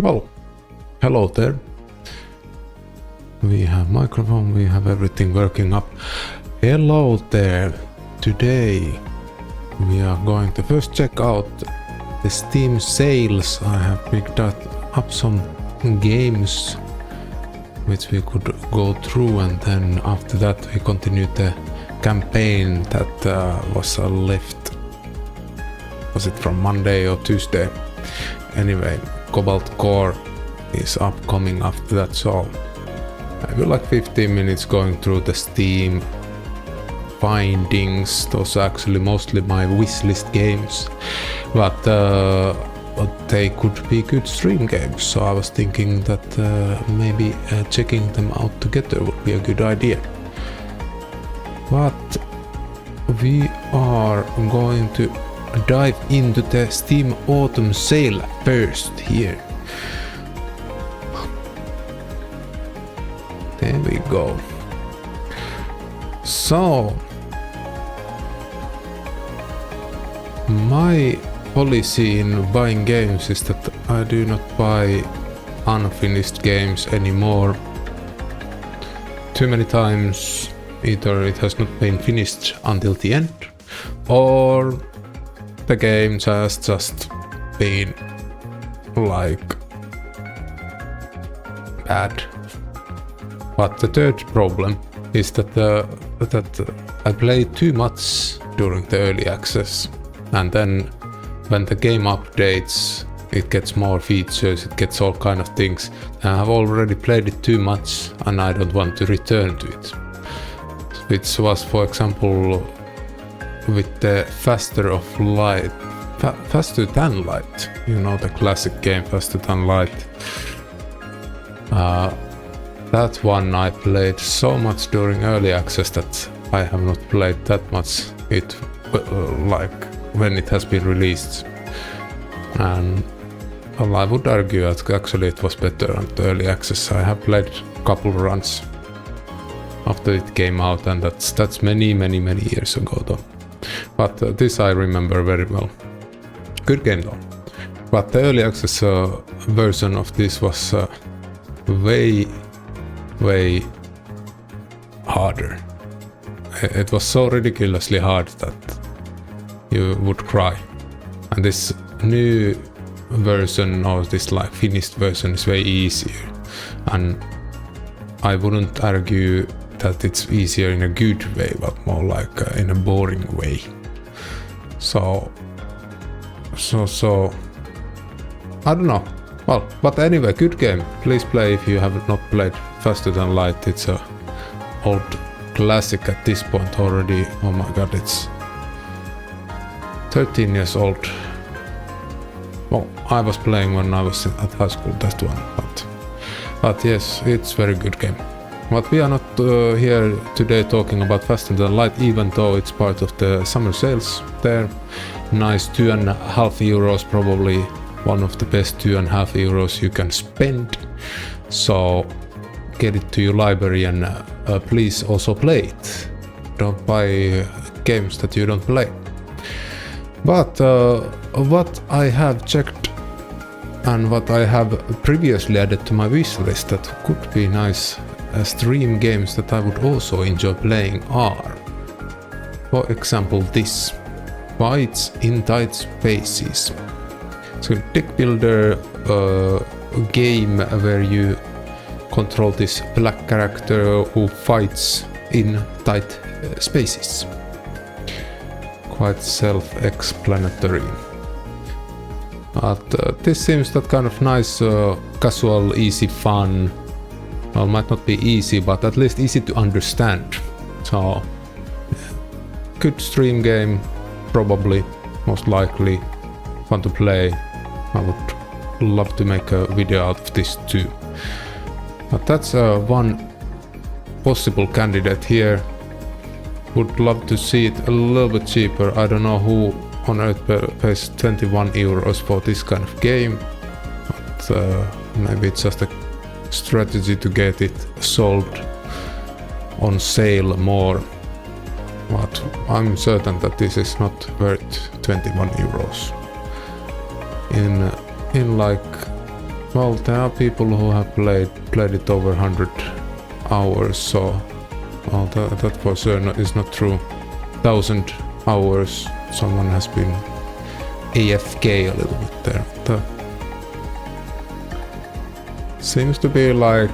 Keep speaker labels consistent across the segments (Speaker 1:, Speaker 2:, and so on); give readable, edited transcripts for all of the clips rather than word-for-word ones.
Speaker 1: Well, hello there. We have microphone, we have everything working up. Hello there. Today we are going to first check out the Steam sales. I have picked up some games which we could go through, and then after that we continue the campaign that was left. Was it from Monday or Tuesday? Anyway, Cobalt Core is upcoming after that, so maybe like 15 minutes going through the Steam findings. Those are actually mostly my wishlist games, but they could be good stream games, so I was thinking that maybe checking them out together would be a good idea. But we are going to dive into the Steam Autumn Sale first here. There we go. So, my policy in buying games is that I do not buy unfinished games anymore. Too many times either it has not been finished until the end, or the game has just been like bad. But the third problem is that I played too much during the early access, and then when the game updates, it gets more features, it gets all kind of things. And I've already played it too much, and I don't want to return to it. Which was, for example, with the Faster Than Light, you know, the classic game Faster Than Light. That one I played so much during early access that I have not played that much it like when it has been released. And well, I would argue that actually it was better on the early access. I have played a couple runs after it came out, and that's many years ago though. But this I remember very well. Good game though. But the early access version of this was way harder. It was so ridiculously hard that you would cry. And this new version, or this like finished version, is way easier. And I wouldn't argue that it's easier in a good way, but more like in a boring way. So I don't know. Well, but anyway, good game. Please play if you have not played Faster Than Light. It's a old classic at this point already. Oh my god, it's 13 years old. Well, I was playing when I was at high school, that one. But yes, it's very good game. But we are not here today talking about Faster Than Light, even though it's part of the summer sales there. Nice €2.50, probably one of the best €2.50 you can spend. So get it to your library, and please also play it. Don't buy games that you don't play. But what I have checked and what I have previously added to my wish list that could be nice stream games that I would also enjoy playing are, for example, this Fights in Tight Spaces. It's a deck builder game where you control this black character who fights in tight spaces. Quite self-explanatory. But this seems that kind of nice, casual, easy fun. Well, might not be easy, but at least easy to understand. So, good stream game, probably, most likely, fun to play. I would love to make a video out of this too. But that's one possible candidate here. Would love to see it a little bit cheaper. I don't know who on earth pays €21 for this kind of game. But maybe it's just a strategy to get it sold on sale more. But I'm certain that this is not worth €21. In like Well, there are people who have played it over 100 hours, so well, that for sure is not true. 1,000 hours, someone has been AFK a little bit there. Seems to be like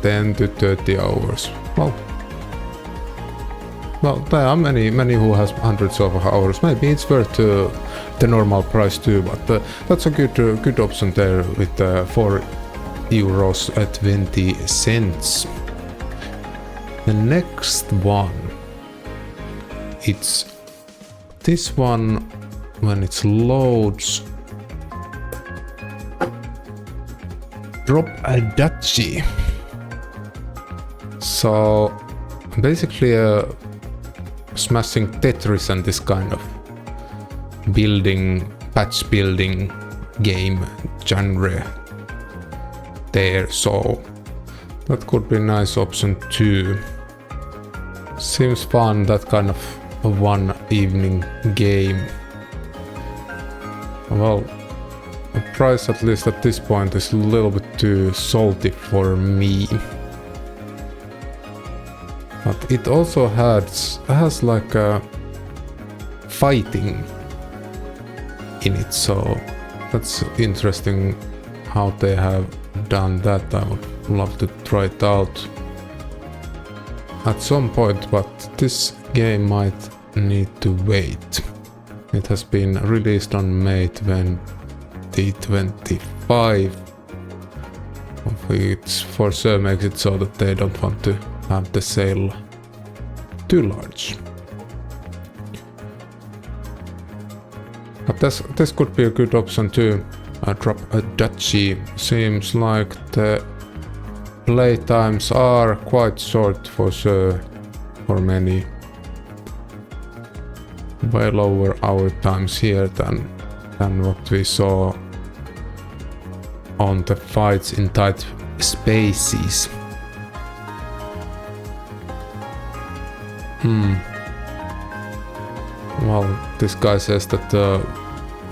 Speaker 1: 10 to 30 hours. Well, there are many who has hundreds of hours. Maybe it's worth the normal price too, but that's a good option there with €4.20. The next one, it's this one. When it loads, drop a duchy. So basically smashing Tetris and this kind of patch building game genre there, so that could be a nice option too. Seems fun, that kind of a one evening game. Well, the price at least at this point is a little bit too salty for me. But it also has like a fighting in it, so that's interesting how they have done that. I would love to try it out at some point, but this game might need to wait. It has been released on May 2025, which for sure makes it so that they don't want to have the sale too large. But this could be a good option too. Drop a duchy. Seems like the play times are quite short for sure for many. Way lower hour times here than what we saw on the fights in tight spaces. Well, this guy says that the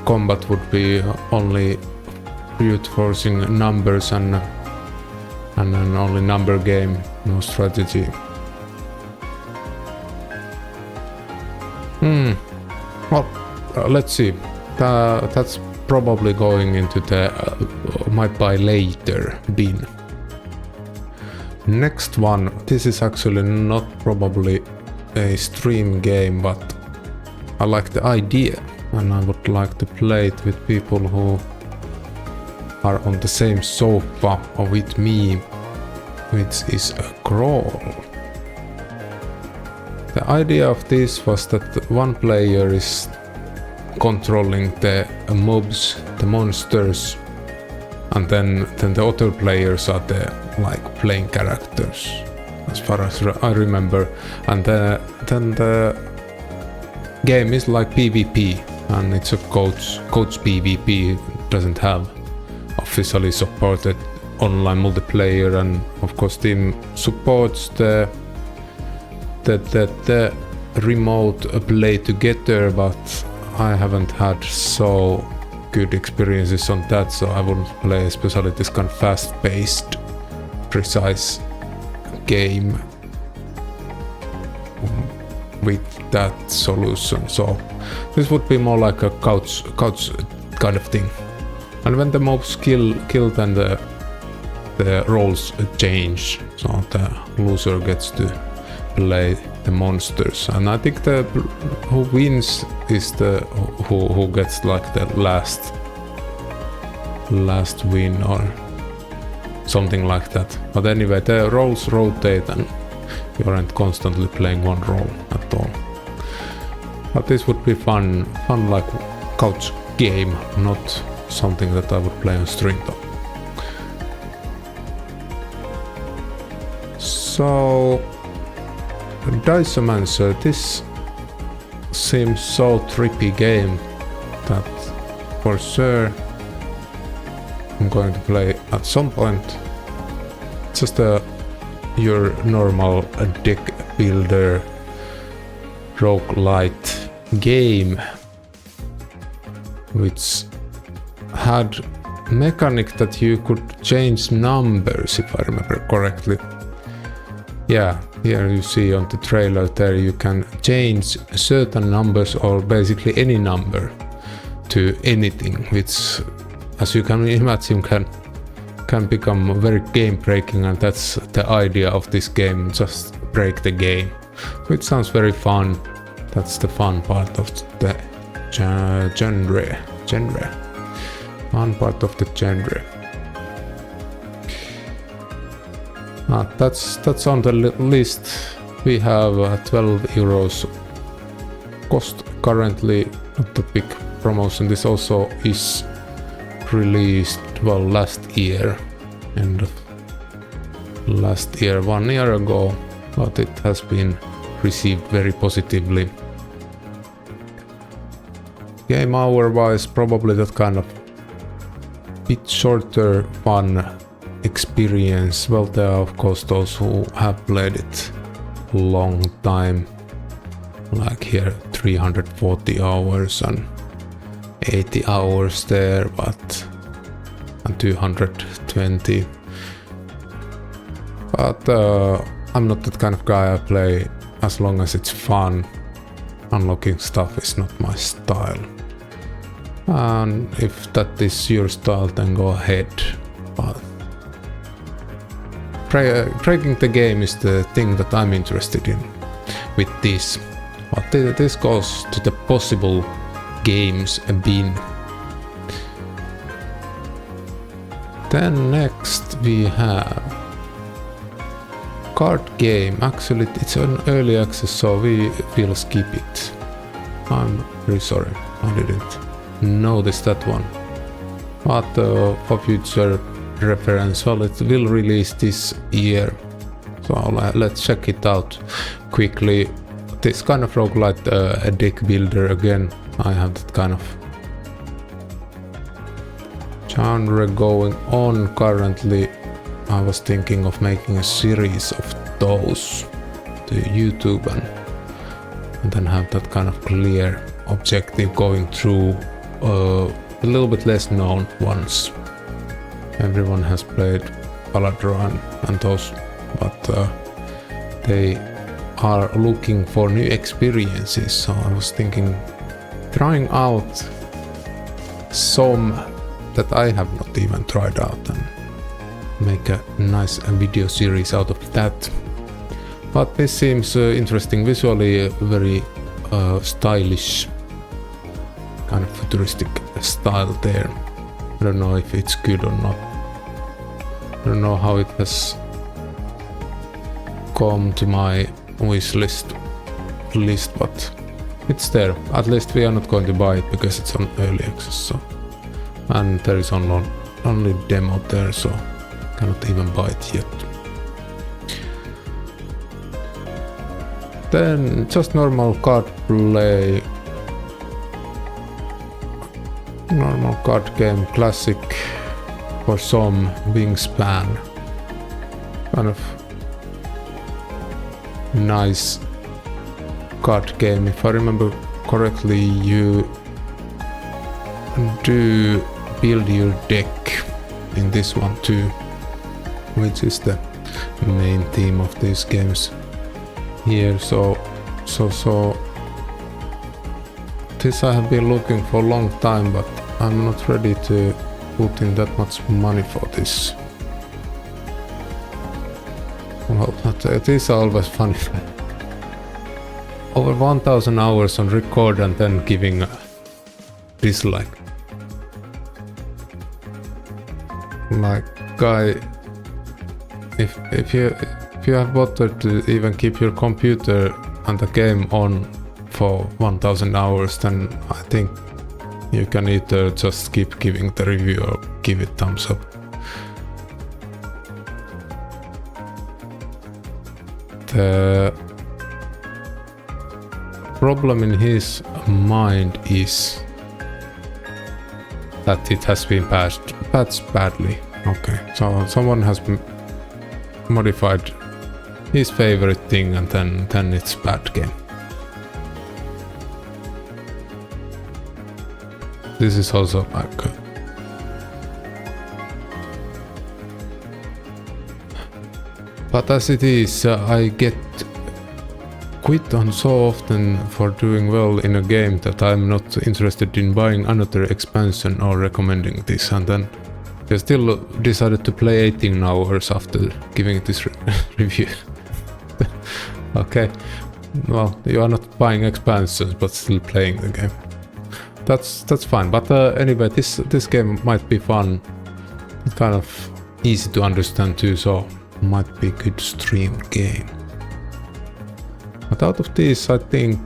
Speaker 1: combat would be only brute forcing numbers and an only number game, no strategy. Well, let's see. That's probably going into the might buy later bin. Next one. This is actually not probably a stream game, but I like the idea and I would like to play it with people who are on the same sofa with me, which is a crawl. The idea of this was that one player is controlling the mobs, the monsters, and then the other players are the playing characters, as far as I remember. And then the game is like PvP, and it's a coach PvP. It doesn't have officially supported online multiplayer, and of course Steam supports the remote play together, but I haven't had so good experiences on that, so I wouldn't play especially this kind of fast-paced, precise game with that solution. So this would be more like a couch kind of thing. And when the mobs kill, then the roles change, so the loser gets to play the monsters, and I think the who wins is the who gets like the last win or something like that. But anyway, the roles rotate and you aren't constantly playing one role at all. But this would be fun like couch game, not something that I would play on stream though. So Dicemancer, this seems so trippy game that for sure I'm going to play at some point. Just your normal deck builder roguelite game, which had mechanic that you could change numbers, if I remember correctly. Yeah, here you see on the trailer there you can change certain numbers or basically any number to anything, which, as you can imagine, can become very game breaking, and that's the idea of this game, just break the game. Which sounds very fun. That's the fun part of the genre. Fun part of the genre. That's on the list. We have 12 euros cost currently, not the big promotion. This also is released, well, last year, end of last year, 1 year ago, but it has been received very positively. Game hour wise, probably that kind of bit shorter fun experience. Well, there are of course those who have played it long time, like here 340 hours and 80 hours there, but and 220. But I'm not that kind of guy. I play as long as it's fun. Unlocking stuff is not my style. And if that is your style, then go ahead. But breaking the game is the thing that I'm interested in with this. But this goes to the possible games bin. Then next we have card game. Actually, it's an early access, so we will skip it. I'm very sorry, I didn't notice that one. But for future reference, well, it will release this year, so let's check it out quickly. This kind of roguelite, a deck builder again. I have that kind of genre going on currently. I was thinking of making a series of those to YouTube and then have that kind of clear objective going through a little bit less known ones. Everyone has played Paladra and those, but they are looking for new experiences, so I was thinking trying out some that I have not even tried out and make a nice video series out of that. But this seems interesting visually, very stylish, kind of futuristic style there. I don't know if it's good or not. I don't know how it has come to my wish list, but it's there. At least we are not going to buy it because it's on early access. So, and there is only demo there, so cannot even buy it yet. Then just normal card play, normal card game, classic for some, Wingspan, kind of nice card game. If I remember correctly, you do build your deck in this one too, which is the main theme of these games here. So this I have been looking for a long time, but I'm not ready to put in that much money for this. Well, it is always funny. Over 1000 hours on record and then giving a dislike. Like, guy, if you have bothered to even keep your computer and the game on for 1000 hours, then I think you can either just keep giving the review or give it thumbs up. The problem in his mind is that it has been patched badly. Okay, so someone has modified his favorite thing and then it's bad game. This is also like But as it is, I get quit on so often for doing well in a game that I'm not interested in buying another expansion or recommending this, and then I still decided to play 18 hours after giving this review. Okay, well, you are not buying expansions but still playing the game. That's fine, but anyway, this game might be fun. It's kind of easy to understand too, so might be a good stream game. But out of these, I think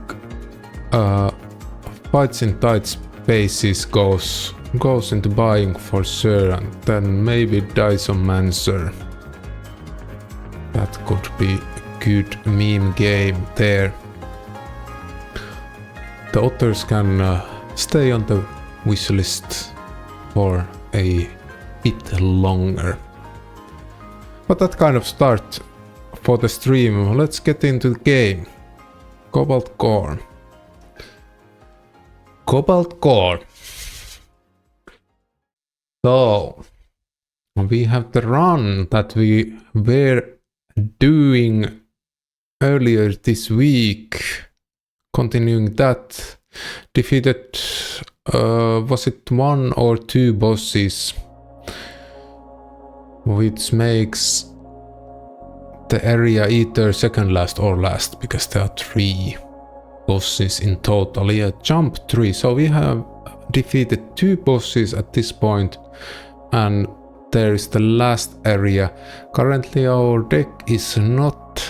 Speaker 1: Fights in Tight Spaces goes into buying for sure, and then maybe Dyson Mancer. That could be a good meme game there. The others can stay on the wish list for a bit longer. But that kind of start for the stream. Let's get into the game. Cobalt Core. Cobalt Core. So we have the run that we were doing earlier this week. Continuing that, defeated was it 1 or 2 bosses, which makes the area either second last or last, because there are 3 bosses in total. Yeah, jump 3. So we have defeated 2 bosses at this point, and there is the last area. Currently our deck is not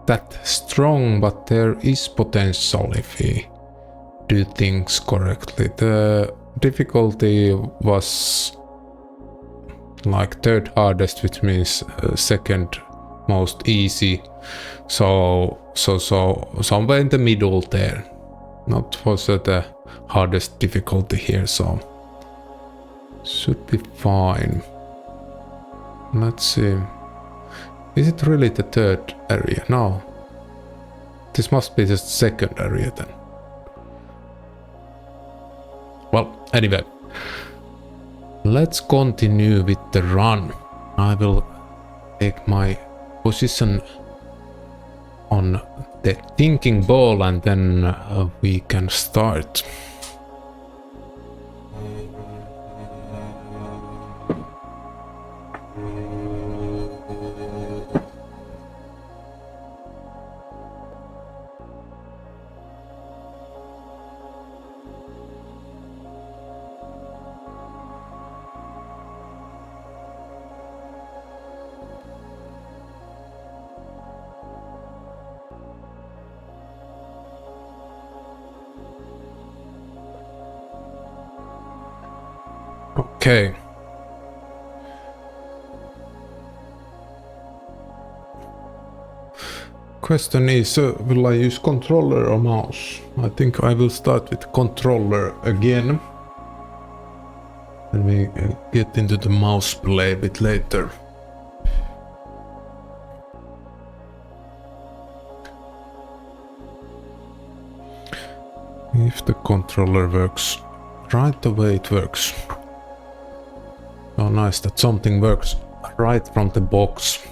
Speaker 1: that strong, but there is potential if we do things correctly. The difficulty was like 3rd hardest, which means 2nd most easy, so somewhere in the middle there. Not for the hardest difficulty here, so should be fine. Let's see, is it really the 3rd area? No, this must be the 2nd area then. Well, anyway, let's continue with the run. I will take my position on the thinking ball, and then we can start. Okay. Question is, will I use controller or mouse? I think I will start with controller again. And we get into the mouse play a bit later. If the controller works right the way it works. Oh, nice that something works right from the box.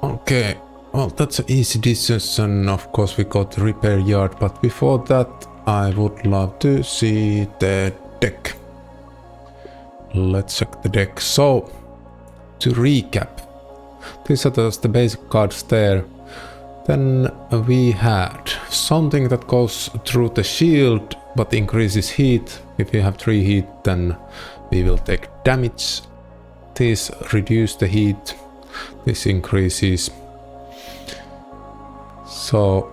Speaker 1: Okay, well, that's an easy decision. Of course, we got the repair yard, but before that, I would love to see the deck. Let's check the deck. So, to recap, these are just the basic cards there. Then we had something that goes through the shield but increases heat. If you have 3 heat, then we will take damage. This reduce the heat. This increases. So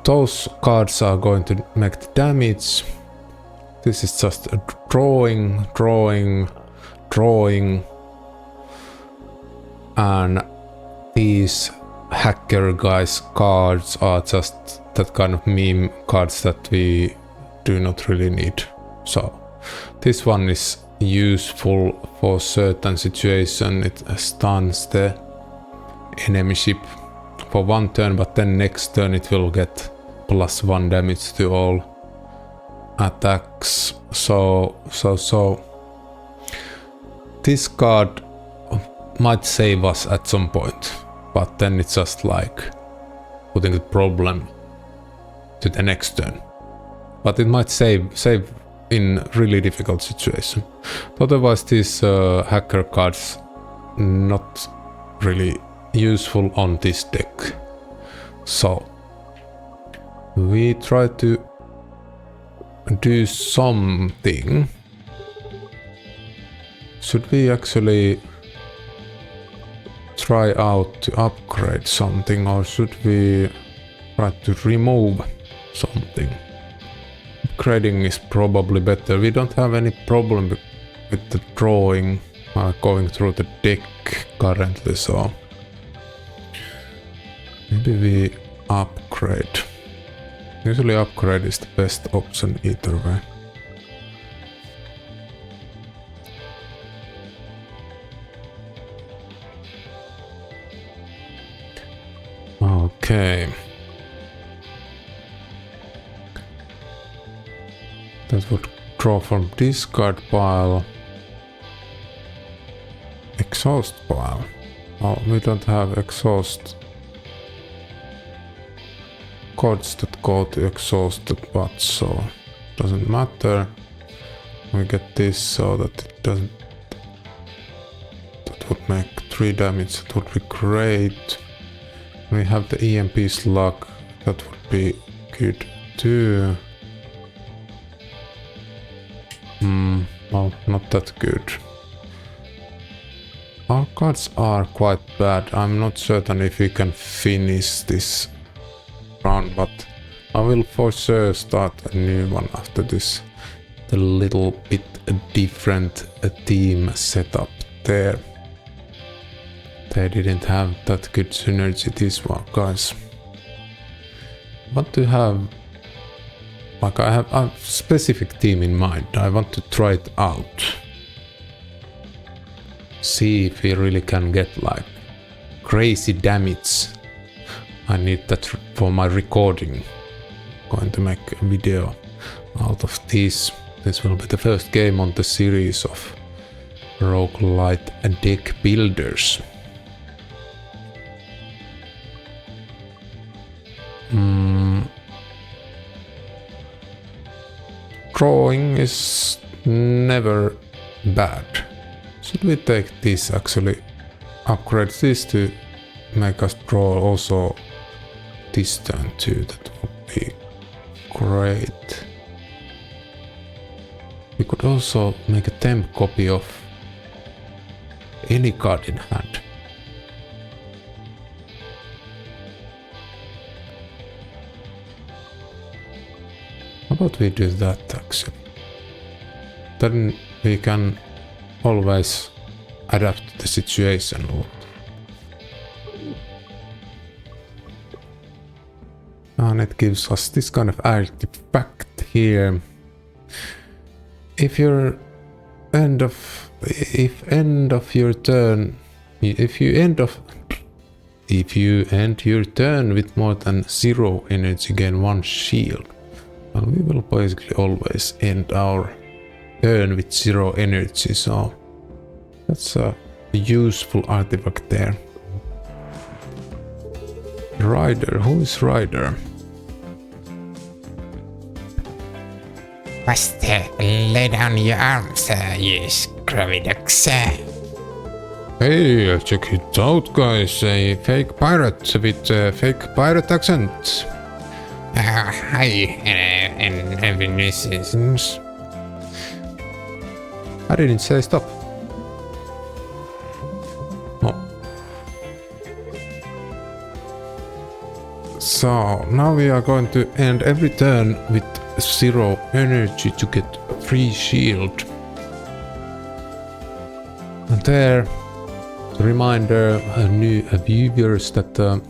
Speaker 1: those cards are going to make the damage. This is just a drawing. And these hacker guys cards are just that kind of meme cards that we do not really need. So this one is useful for certain situation. It stuns the enemy ship for 1 turn, but then next turn it will get +1 damage to all attacks. So this card might save us at some point, but then it's just like putting the problem to the next turn. But it might save in really difficult situation. Otherwise, these hacker cards not really useful on this deck. So we try to do something. Should we actually try out to upgrade something, or should we try to remove something? Upgrading is probably better. We don't have any problem with the drawing going through the deck currently, so maybe we upgrade. Usually upgrade is the best option either way. Okay. That would draw from discard pile. Exhaust pile. Oh, we don't have exhaust cards that go to exhausted VODs, so doesn't matter. We get this so that it doesn't. That would make 3 damage. That would be great. We have the EMP slug. That would be good too. Well, not that good. Our cards are quite bad. I'm not certain if we can finish this round, but I will for sure start a new one after this. The little bit different team setup there. They didn't have that good synergy, these one guys. I want to have, like, I have a specific team in mind. I want to try it out. See if we really can get like crazy damage. I need that for my recording. I'm going to make a video out of this. This will be the first game on the series of roguelite deck builders. Drawing is never bad. Should we take this actually? Upgrade this to make us draw also this turn too. That would be great. We could also make a temp copy of any card in hand. How about we do that actually? Then we can always adapt to the situation. And it gives us this kind of artifact here. If you end your turn with more than 0 energy, gain 1 shield. Well, we will basically always end our turn with 0 energy, so that's a useful artifact there. Rider, who is Rider?
Speaker 2: Must lay down your arms, you scrubby ducks.
Speaker 1: Hey, check it out, guys. A fake pirate with a fake pirate accent.
Speaker 2: Hi, and Vinicius.
Speaker 1: I didn't say stop. Oh. So now we are going to end every turn with 0 energy to get a free shield. And there, reminder, new viewers, that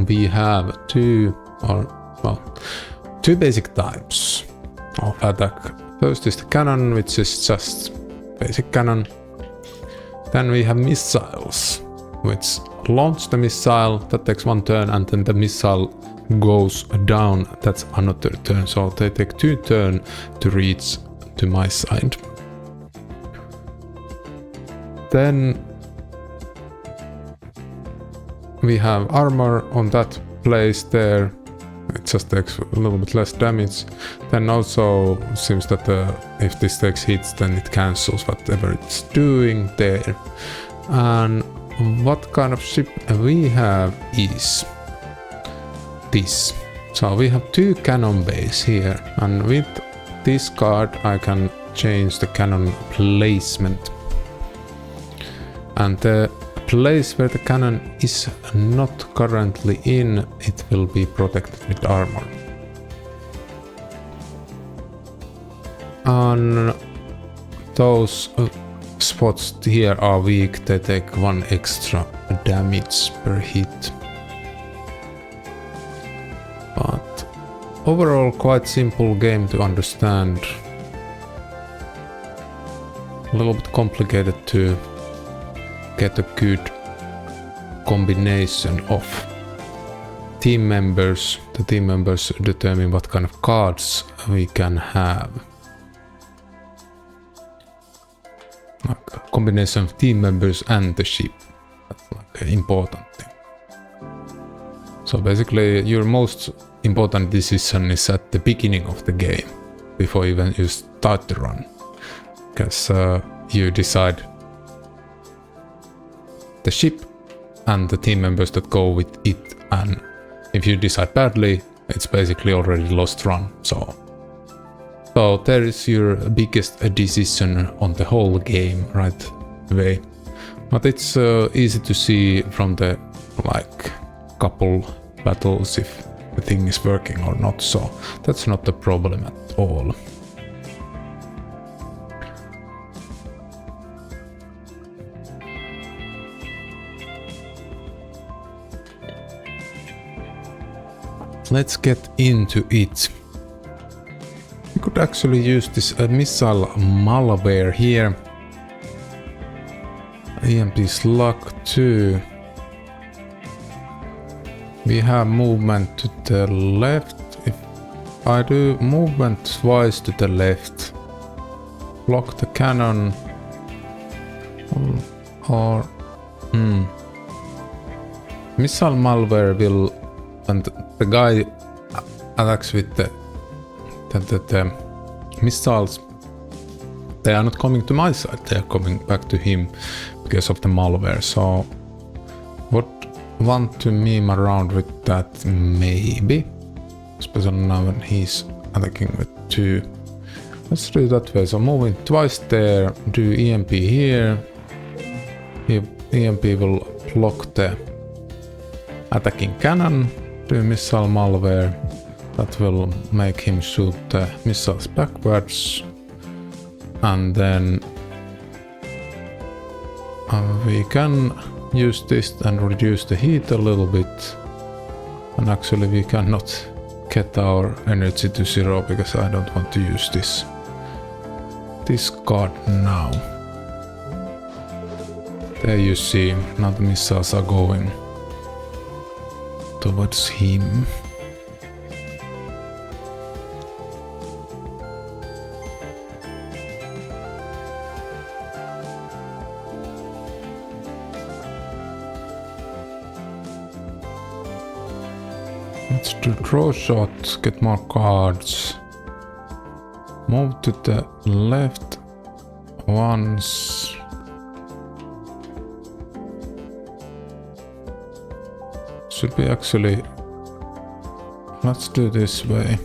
Speaker 1: we have two basic types of attack. First is the cannon, which is just basic cannon. Then we have missiles, which launch the missile, that takes 1 turn, and then the missile goes down, that's another turn. So they take 2 turns to reach to my side. Then we have armor on that place there. It just takes a little bit less damage. Then also seems that if this takes hits, then it cancels whatever it's doing there. And what kind of ship we have is this. So we have 2 cannon bays here, and with this card I can change the cannon placement. And the place where the cannon is not currently in, it will be protected with armor. And those spots here are weak, they take 1 extra damage per hit. But overall quite simple game to understand. A little bit complicated to get a good combination of team members. The team members determine what kind of cards we can have. Like a combination of team members and the ship. That's like an important thing. So basically your most important decision is at the beginning of the game, before even you start the run. Because you decide the ship and the team members that go with it, and if you decide badly, it's basically already lost run. So there is your biggest decision on the whole game right away. But it's easy to see from the like couple battles if the thing is working or not, so that's not the problem at all. Let's get into it. We could actually use this missile malware here. EMP slug 2. We have movement to the left. If I do movement twice to the left, block the cannon, or missile malware will, and the guy attacks with the missiles, they are not coming to my side, they are coming back to him because of the malware. So would want to meme around with that maybe, especially now when he's attacking with 2. Let's do it that way. So moving twice there, do EMP here. EMP will block the attacking cannon, do missile malware. That will make him shoot the missiles backwards. And then we can use this and reduce the heat a little bit. And actually we cannot get our energy to 0 because I don't want to use this card now. There you see, now the missiles are going towards him. Let's do draw shots, get more cards. Move to the left once. Should we actually... Let's do this way.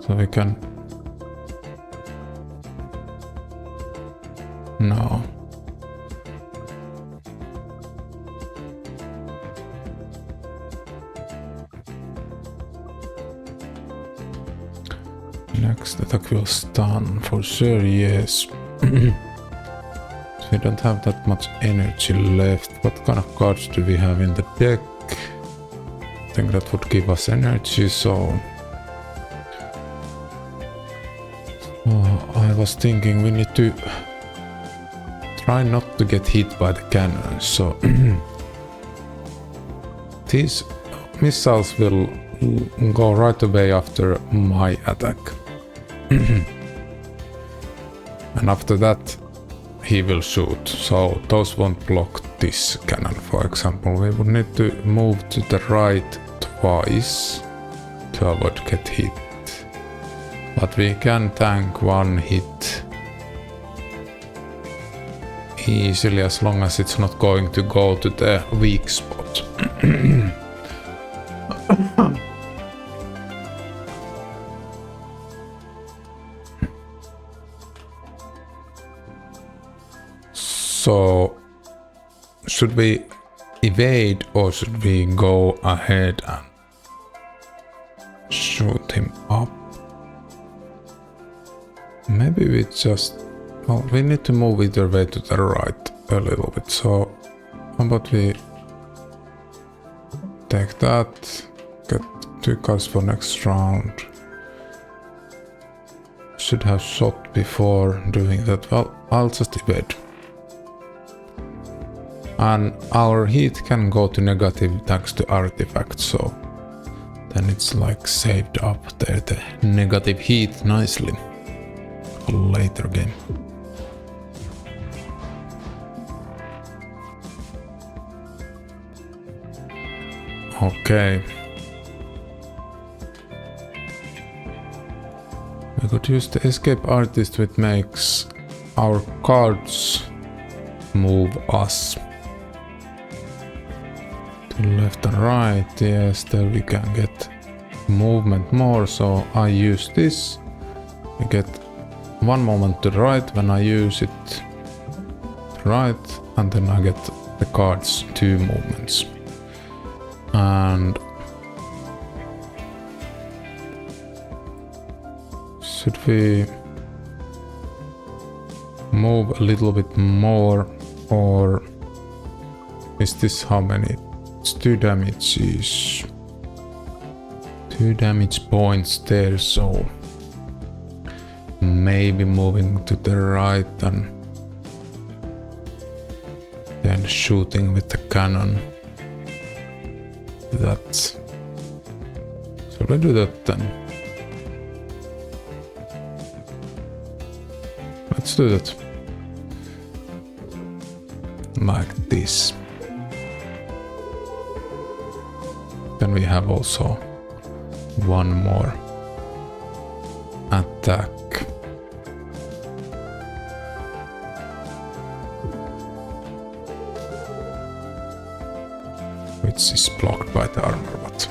Speaker 1: So we can... No. Next attack will stun for sure, yes. We don't have that much energy left. What kind of cards do we have in the deck? I think that would give us energy, so... I was thinking we need to try not to get hit by the cannon, so... These missiles will go right away after my attack. And after that he will shoot, so those won't block this cannon, for example. We would need to move to the right twice to avoid get hit. But we can tank one hit easily as long as it's not going to go to the weak spot. So, should we evade or should we go ahead and shoot him up? Maybe we just... Well, we need to move either way to the right a little bit, so how about we take that, get 2 cards for next round. Should have shot before doing that. Well, I'll just evade. And our heat can go to negative thanks to artifacts, so then it's like saved up there, the negative heat nicely for later game. Okay. We could use the escape artist, which makes our cards move us to left and right. Yes, there we can get movement more, so I use this. I get 1 moment to the right when I use it to right, and then I get the cards 2 movements. And should we move a little bit more, or is this how many? It's 2 damages. 2 damage points there, so maybe moving to the right and then shooting with the cannon. That. Should I do that then? Let's do that. Like this. Then we have also 1 more attack. Which is blocked by the armor, but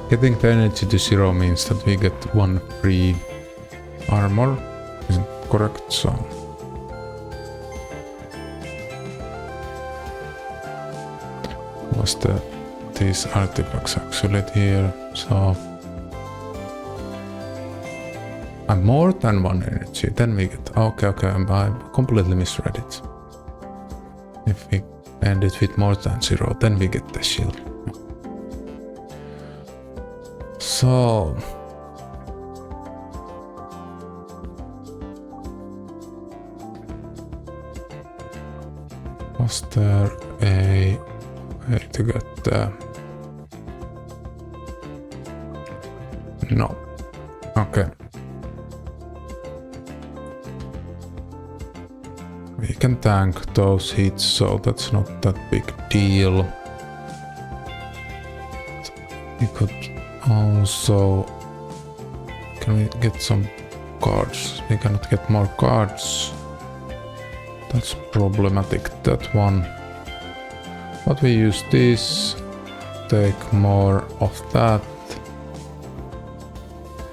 Speaker 1: getting the energy to 0 means that we get 1 free armor. Isn't correct? So was these artifacts actually here? So and more than 1 energy, then we get okay. I completely misread it. If we end it with more than 0, then we get the shield. So was there a way to get the... No. Okay. We can tank those hits, so that's not that big deal. We could also... Can we get some cards? We cannot get more cards. That's problematic, that one. But we use this, take more of that,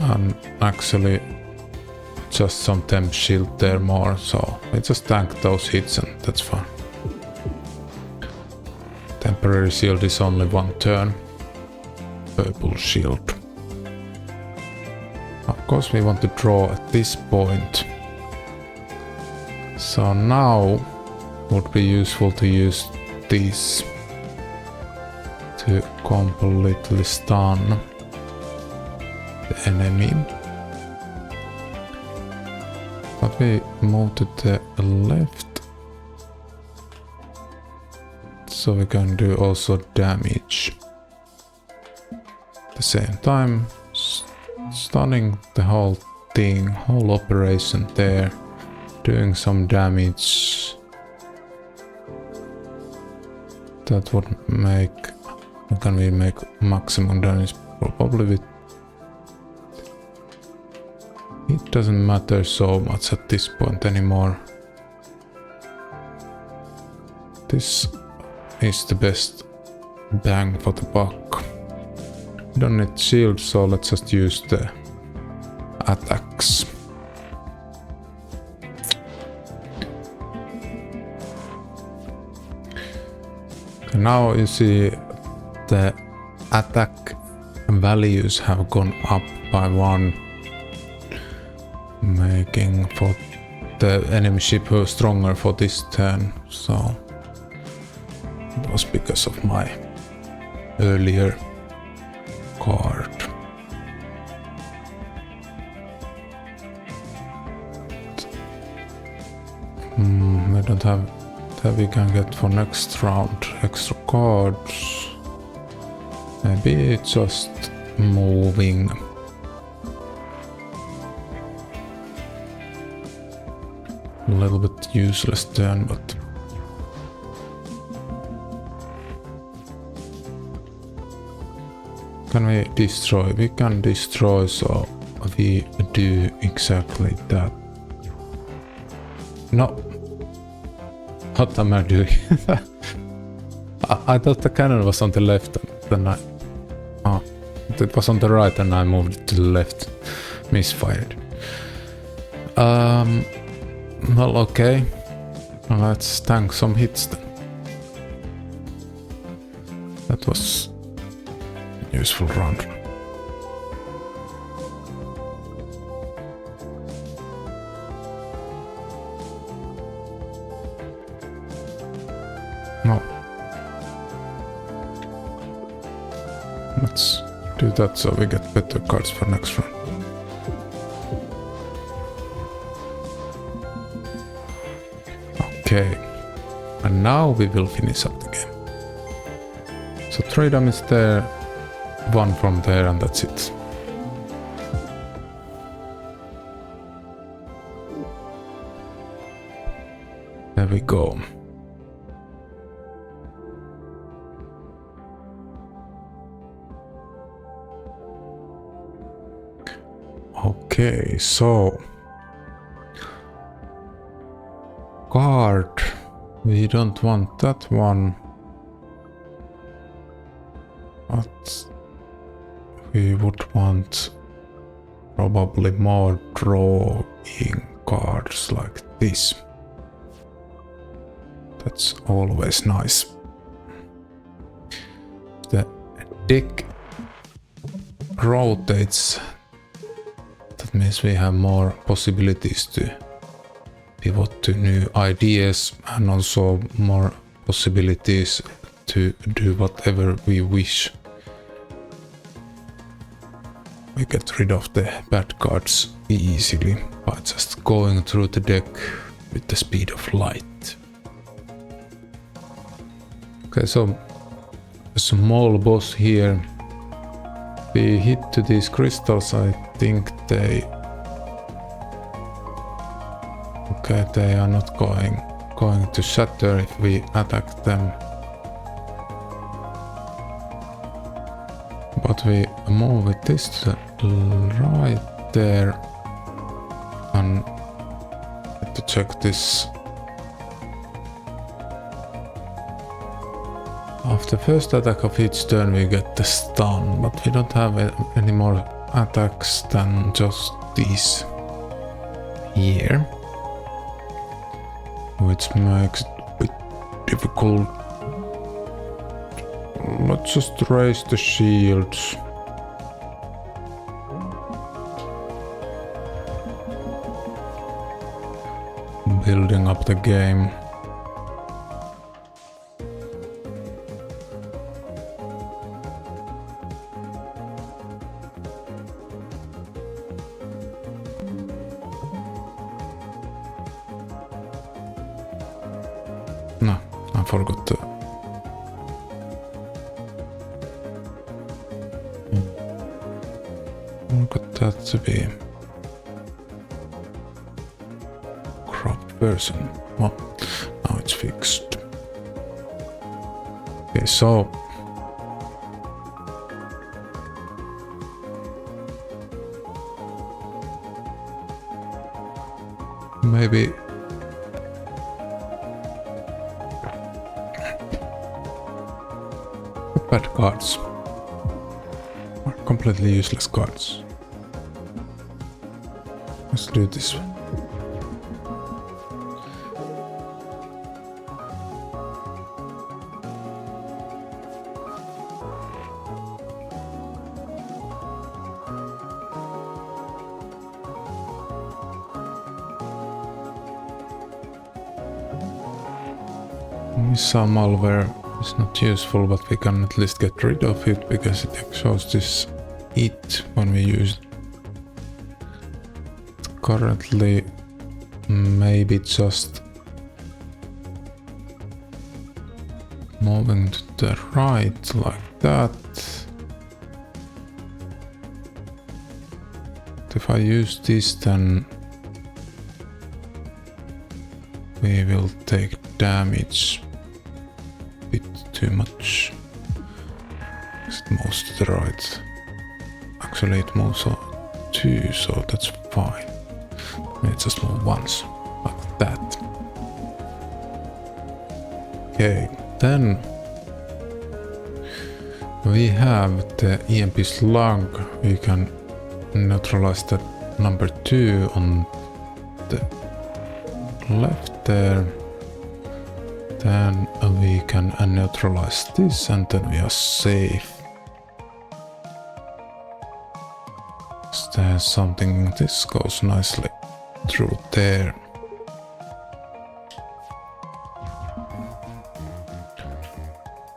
Speaker 1: and actually just some temp shield there more, so we just tank those hits and that's fine. Temporary shield is only 1 turn. Purple shield. Of course we want to draw at this point. So now would be useful to use this to completely stun the enemy. But we move to the left, so we can do also damage. At the same time, stunning the whole thing, whole operation there, doing some damage. that would make... How can we make maximum damage? Probably with... It doesn't matter so much at this point anymore. This is the best bang for the buck. Don't need shield, so let's just use the attacks. Now you see the attack values have gone up by 1, making for the enemy ship stronger for this turn, so it was because of my earlier card. We don't have that we can get for next round extra cards. Maybe it's just moving. A little bit useless turn, but can we destroy? We can destroy, so we do exactly that. No. What am I doing? I thought the cannon was on the left, then I... Oh, it was on the right and I moved it to the left. Misfired. Well, okay. Let's tank some hits then. That was a useful round. No. Let's do that so we get better cards for next round. Okay. And now we will finish up the game. So 3 damage there, 1 from there, and that's it. There we go. Okay, so card, we don't want that one, but we would want probably more drawing cards like this. That's always nice. The deck rotates. That means we have more possibilities to pivot to new ideas and also more possibilities to do whatever we wish. We get rid of the bad cards easily by just going through the deck with the speed of light. Okay, so a small boss here. We hit to these crystals, I think they... Okay, they are not going to shatter if we attack them. But we move with this to the right there. And to check this. After first attack of each turn we get the stun, but we don't have any more attacks than just these here, which makes it a bit difficult. Let's just raise the shields. Building up the game. No, I forgot to... Forgot that to be... cropped version. Well, now it's fixed. Okay, so maybe bad cards are completely useless cards. Let's do this one. Some malware is not useful, but we can at least get rid of it because it exhausts it when we use it. Currently, maybe just moving to the right like that. If I use this, then we will take damage. Bit too much. It moves to the right. Actually, it moves on 2, so that's fine. It just move once, like that. Okay, then we have the EMP slug. We can neutralize the number 2 on the left there. Then we can neutralize this and then we are safe. There's something, this goes nicely through there.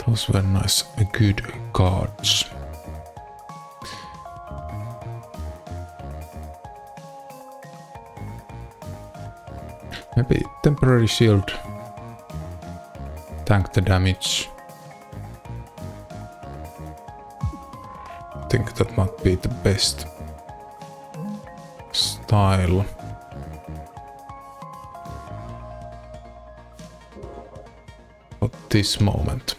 Speaker 1: Those were nice, good cards. Maybe temporary shield. Tank the damage. I think that might be the best style. At this moment.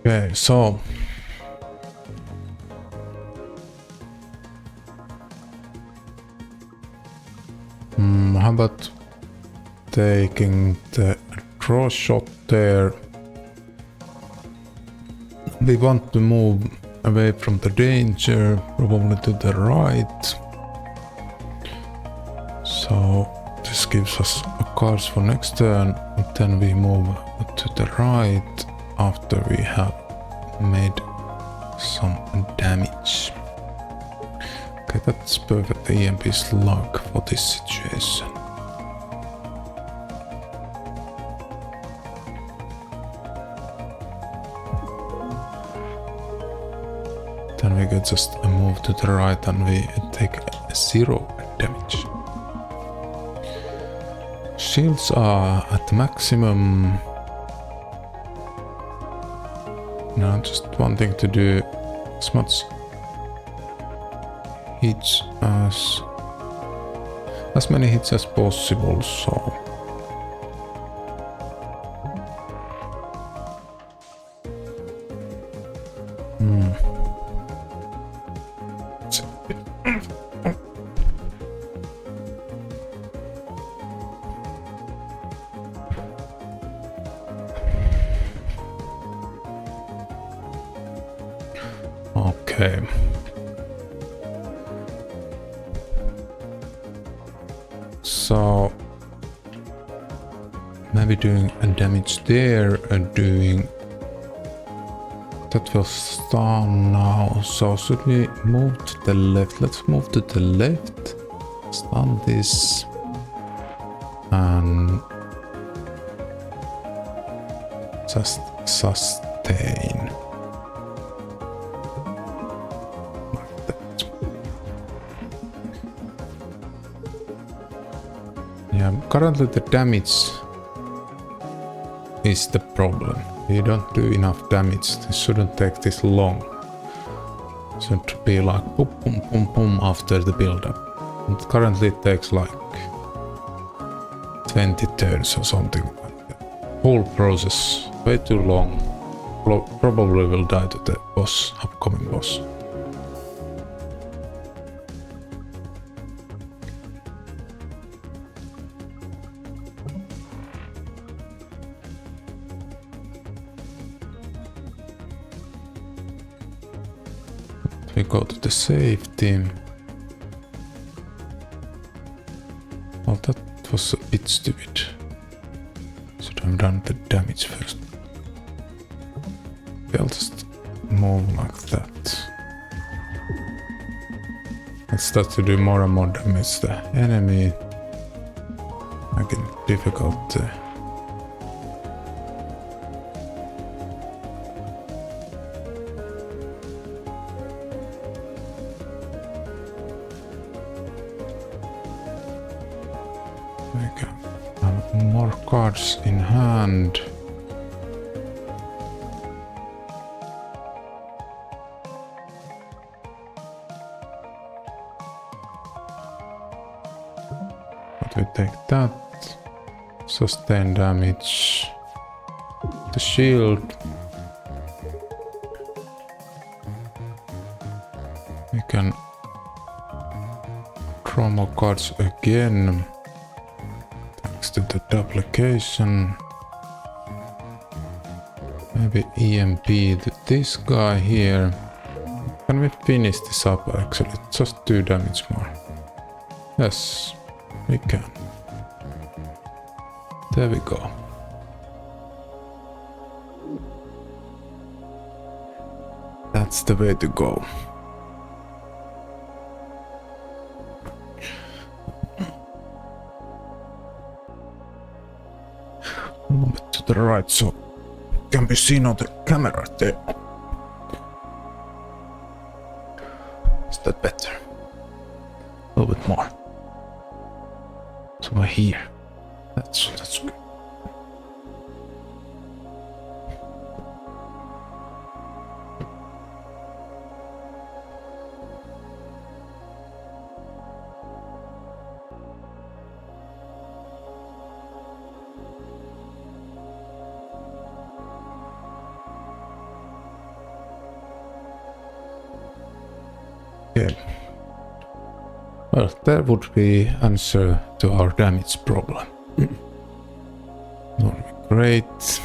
Speaker 1: Okay, so how about taking the draw shot there? We want to move away from the danger, probably to the right. So this gives us a cards for next turn, and then we move to the right after we have made some damage. Okay, that's perfect. The EMP slug for this situation. Then we could just move to the right and we take 0 damage. Shields are at maximum. Now just wanting to do as much hits as many hits as possible, so okay. So maybe doing a damage there and doing that will stun now. So should we move to the left? Let's move to the left. Stun this and just sustain. Yeah, currently the damage is the problem. You don't do enough damage. This shouldn't take this long. It should be like boom, boom, boom, boom after the build-up. And currently it takes like 20 turns or something like that. Whole process way too long. Probably will die to the boss, upcoming boss. We go to the safety. Well, that was a bit stupid. Should have done the damage first. I'll just move like that. Let's start to do more and more damage. The enemy making it difficult to more cards in hand. But we take that. Sustain damage. The shield. We can draw more cards again. To the duplication. Maybe EMP to this guy here. Can we finish this up actually? Just 2 damage more. Yes, we can. There we go. That's the way to go. A little bit to the right so it can be seen on the camera there. Is that better? A little bit more. So we're here. That's good. Yeah. Well, that would be answer to our damage problem. That would be great.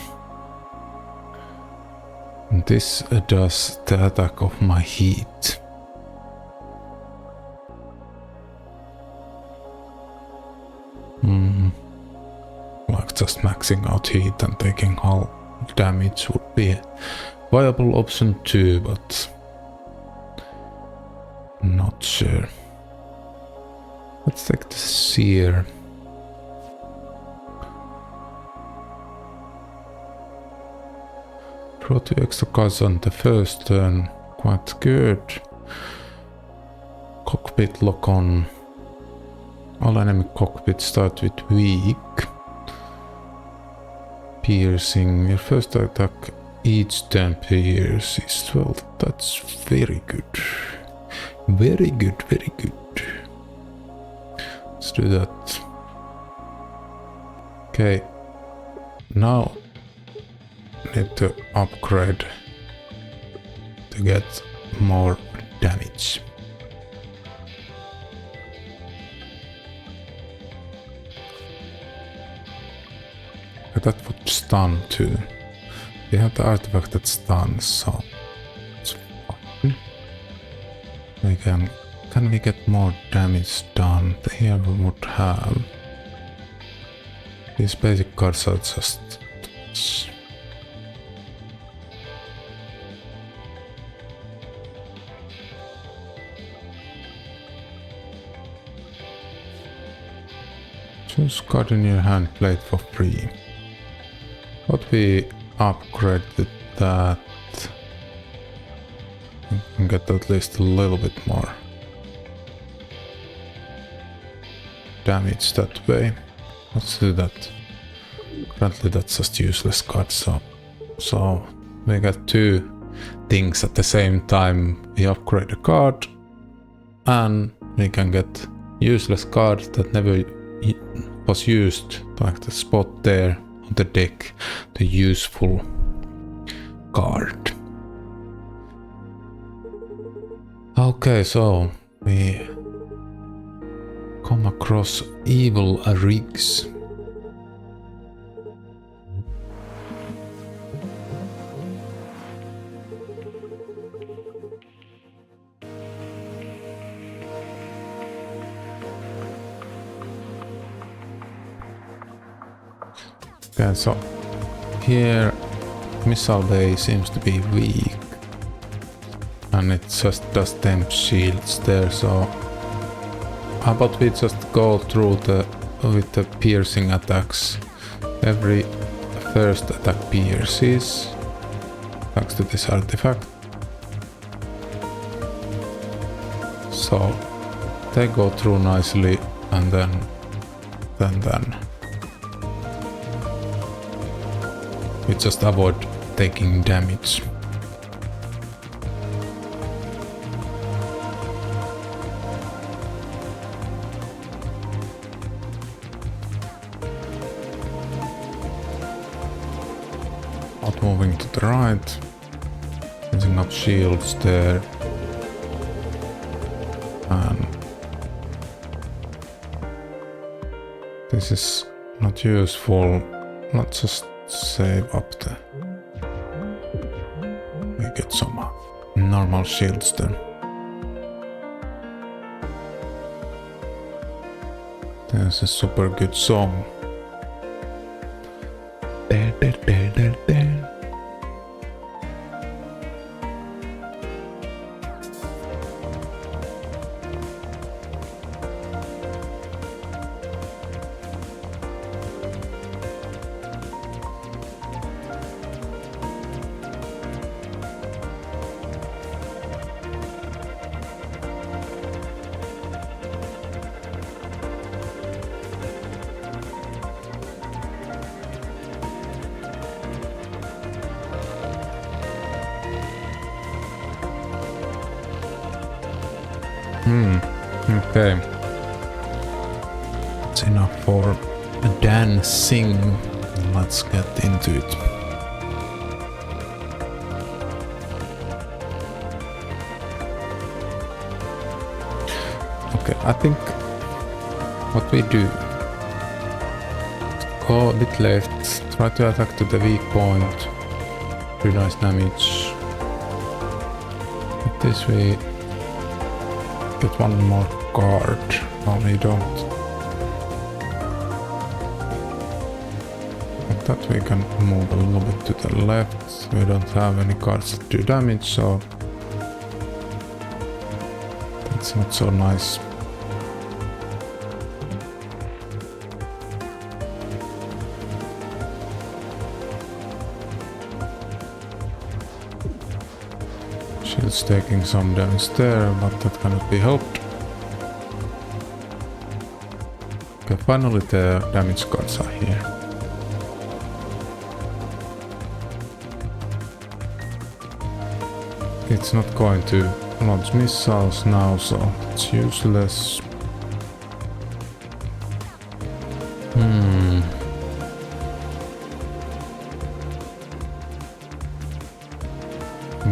Speaker 1: And this does the attack of my heat. Like just maxing out heat and taking all damage would be a viable option too, but not sure. Let's take the seer. Draw 2 extra cards on the first turn. Quite good. Cockpit lock on. All enemy cockpits start with weak. Piercing. Your first attack each turn pierces. Well, that's very good. Very good, very good. Let's do that. Okay. Now need to upgrade to get more damage. But that would stun too. We have the artifact that stuns, so it's fine. We can we get more damage done? Here we would have these basic cards are just choose card in your hand, play it for free. What we upgrade that, we can get at least a little bit more damage that way. Let's do that. Currently that's just useless card, so we got two things at the same time. We upgrade the card and we can get useless card that never was used, like the spot there on the deck, the useful card. Okay, so we come across evil rigs. Okay, so here missile bay seems to be weak and it just does temp shields there, so how about we just go through with the piercing attacks. Every first attack pierces thanks to this artifact, so they go through nicely, and then we just avoid taking damage. Not moving to the right, using up shields there, and this is not useful. Let's just save up the... we get some normal shields then. There's a super good song. Okay. That's enough for dancing. Let's get into it. Okay, I think what we do, go a bit left, try to attack to the weak point, pretty nice damage. With this we get one more card. No, we don't. Like that we can move a little bit to the left. We don't have any cards that do damage, so that's not so nice. Shield's taking some damage there, but that cannot be helped. Okay, finally the damage cards are here. It's not going to launch missiles now, so it's useless.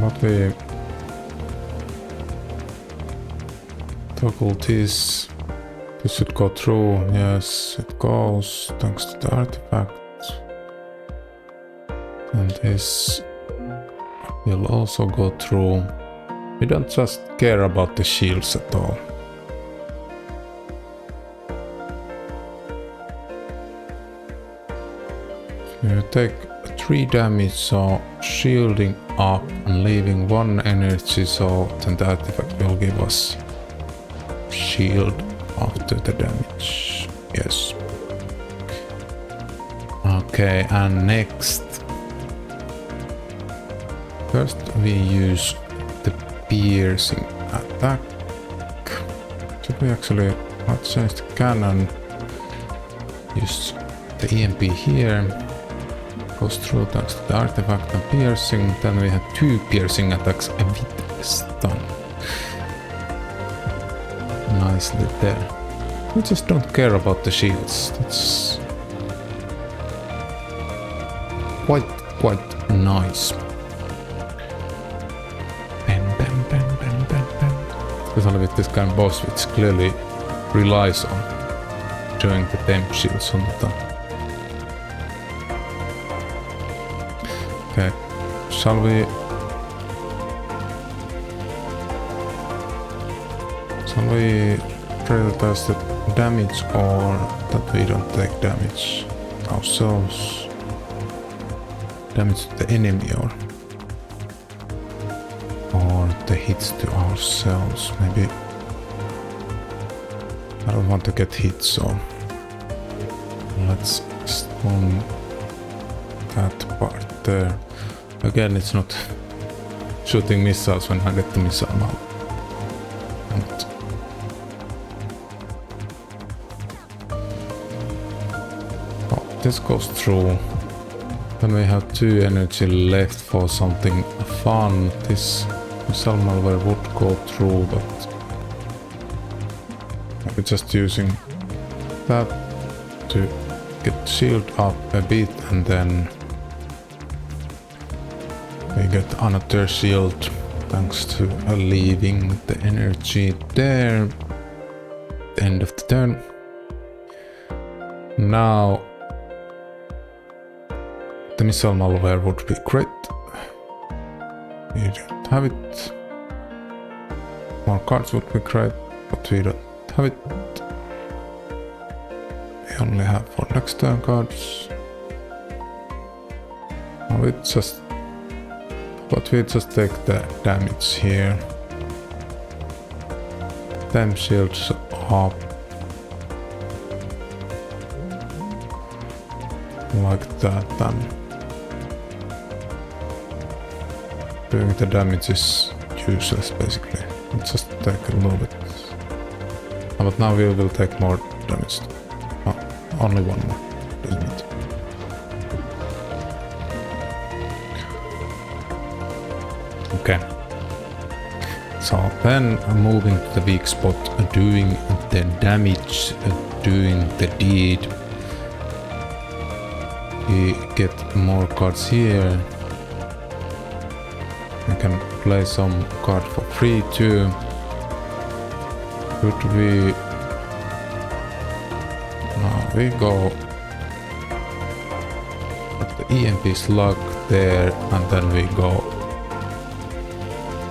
Speaker 1: But we toggle this. This should go through. Yes, it goes thanks to the artifact. And this will also go through. We don't just care about the shields at all. You take 3 damage, so shielding up and leaving 1 energy, so then the artifact will give us shield after the damage. Yes. Okay, and next, first we use the piercing attack. Should we actually, let's change the cannon, use the EMP here. Goes through thanks to the artifact and piercing. Then we have 2 piercing attacks with stun. Nicely there. We just don't care about the shields. That's quite nice. Especially with this kind of boss, which clearly relies on doing the temp shields on the top. Okay, shall we prioritize the damage or that we don't take damage ourselves? Damage to the enemy or the hits to ourselves, maybe. I don't want to get hit, so let's stone that part there. Again, it's not shooting missiles when I get the missile now. And this goes through. Then we have 2 energy left for something fun. This missile malware would go through, but we're just using that to get shield up a bit, and then we get another shield thanks to leaving the energy there. End of the turn. Now the missile malware would be great. We don't have it. More cards would be great, but we don't have it. We only have for next turn cards. We just take the damage here. Temp shields up. Like that, then. Doing the damage is useless, basically. Let's just take a little bit. But now we will take more damage. Oh, only one more, isn't it? Okay. So then moving to the weak spot, doing the damage, doing the deed. We get more cards here. We can play some card for free too. Could we... Now we go at the EMP slug there, and then we go...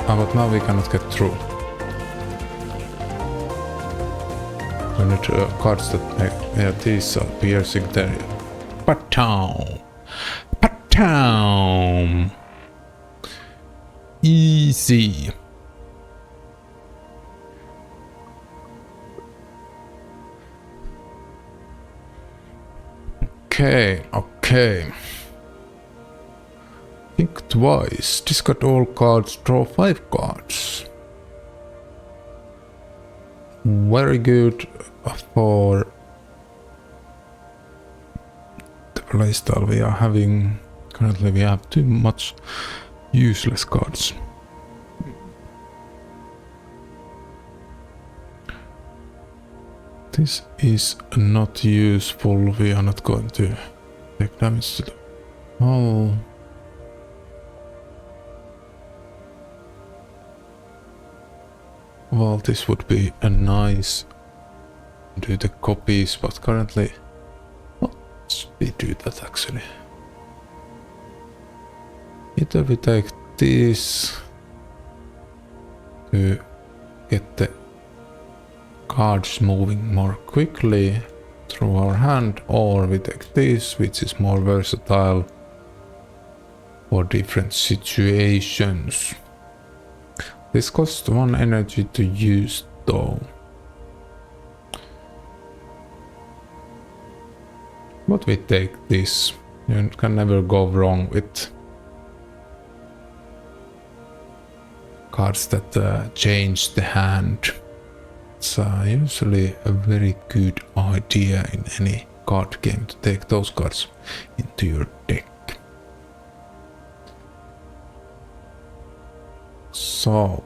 Speaker 1: but now we cannot get through. We need cards that make... Yeah, these are piercing there. Patow! Patow! Easy. Okay. Think twice. Discard all cards, draw 5 cards. Very good for the playstyle we are having. Currently we have too much useless cards. This is not useful. We are not going to take damage to the hull. Well, this would be a nice do the copies, but currently let's we do that actually. Either we take this to get the cards moving more quickly through our hand, or we take this, which is more versatile for different situations. This costs 1 energy to use though. But we take this. You can never go wrong with cards that change the hand. It's usually a very good idea in any card game to take those cards into your deck. So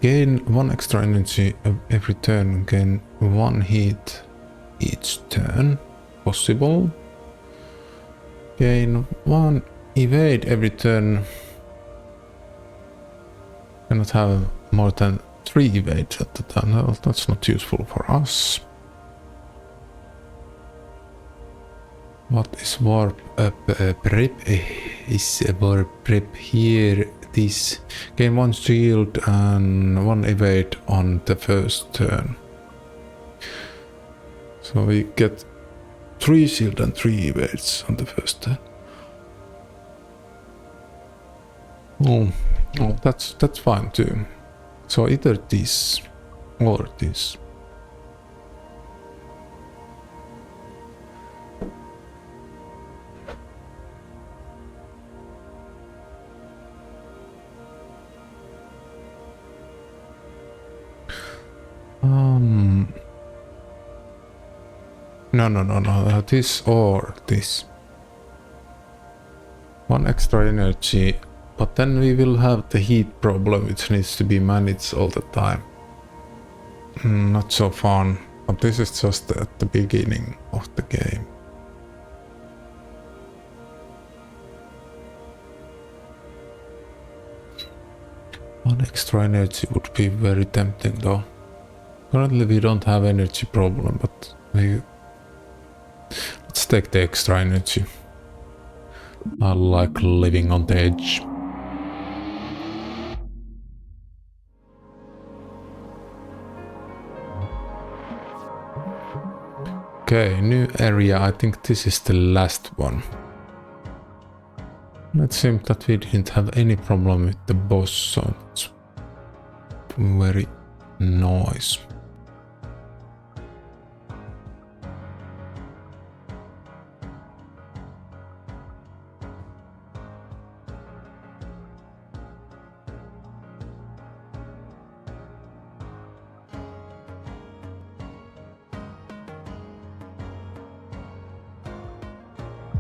Speaker 1: gain 1 extra energy every turn, gain 1 heat each turn, possible. Gain 1 evade every turn. Cannot have more than 3 evades at the time. No, that's not useful for us. What is warp prep? Is warp prep here? This gain 1 shield and 1 evade on the first turn. So we get 3 shield and 3 evades on the first turn. Oh, that's fine too. So either this or this. No. This or this. 1 extra energy, but then we will have the heat problem, which needs to be managed all the time. Not so fun, but this is just at the beginning of the game. One extra energy would be very tempting though. Currently we don't have energy problem, but let's take the extra energy. I like living on the edge. Okay, new area. I think this is the last one. It seems that we didn't have any problem with the boss, so it's very nice.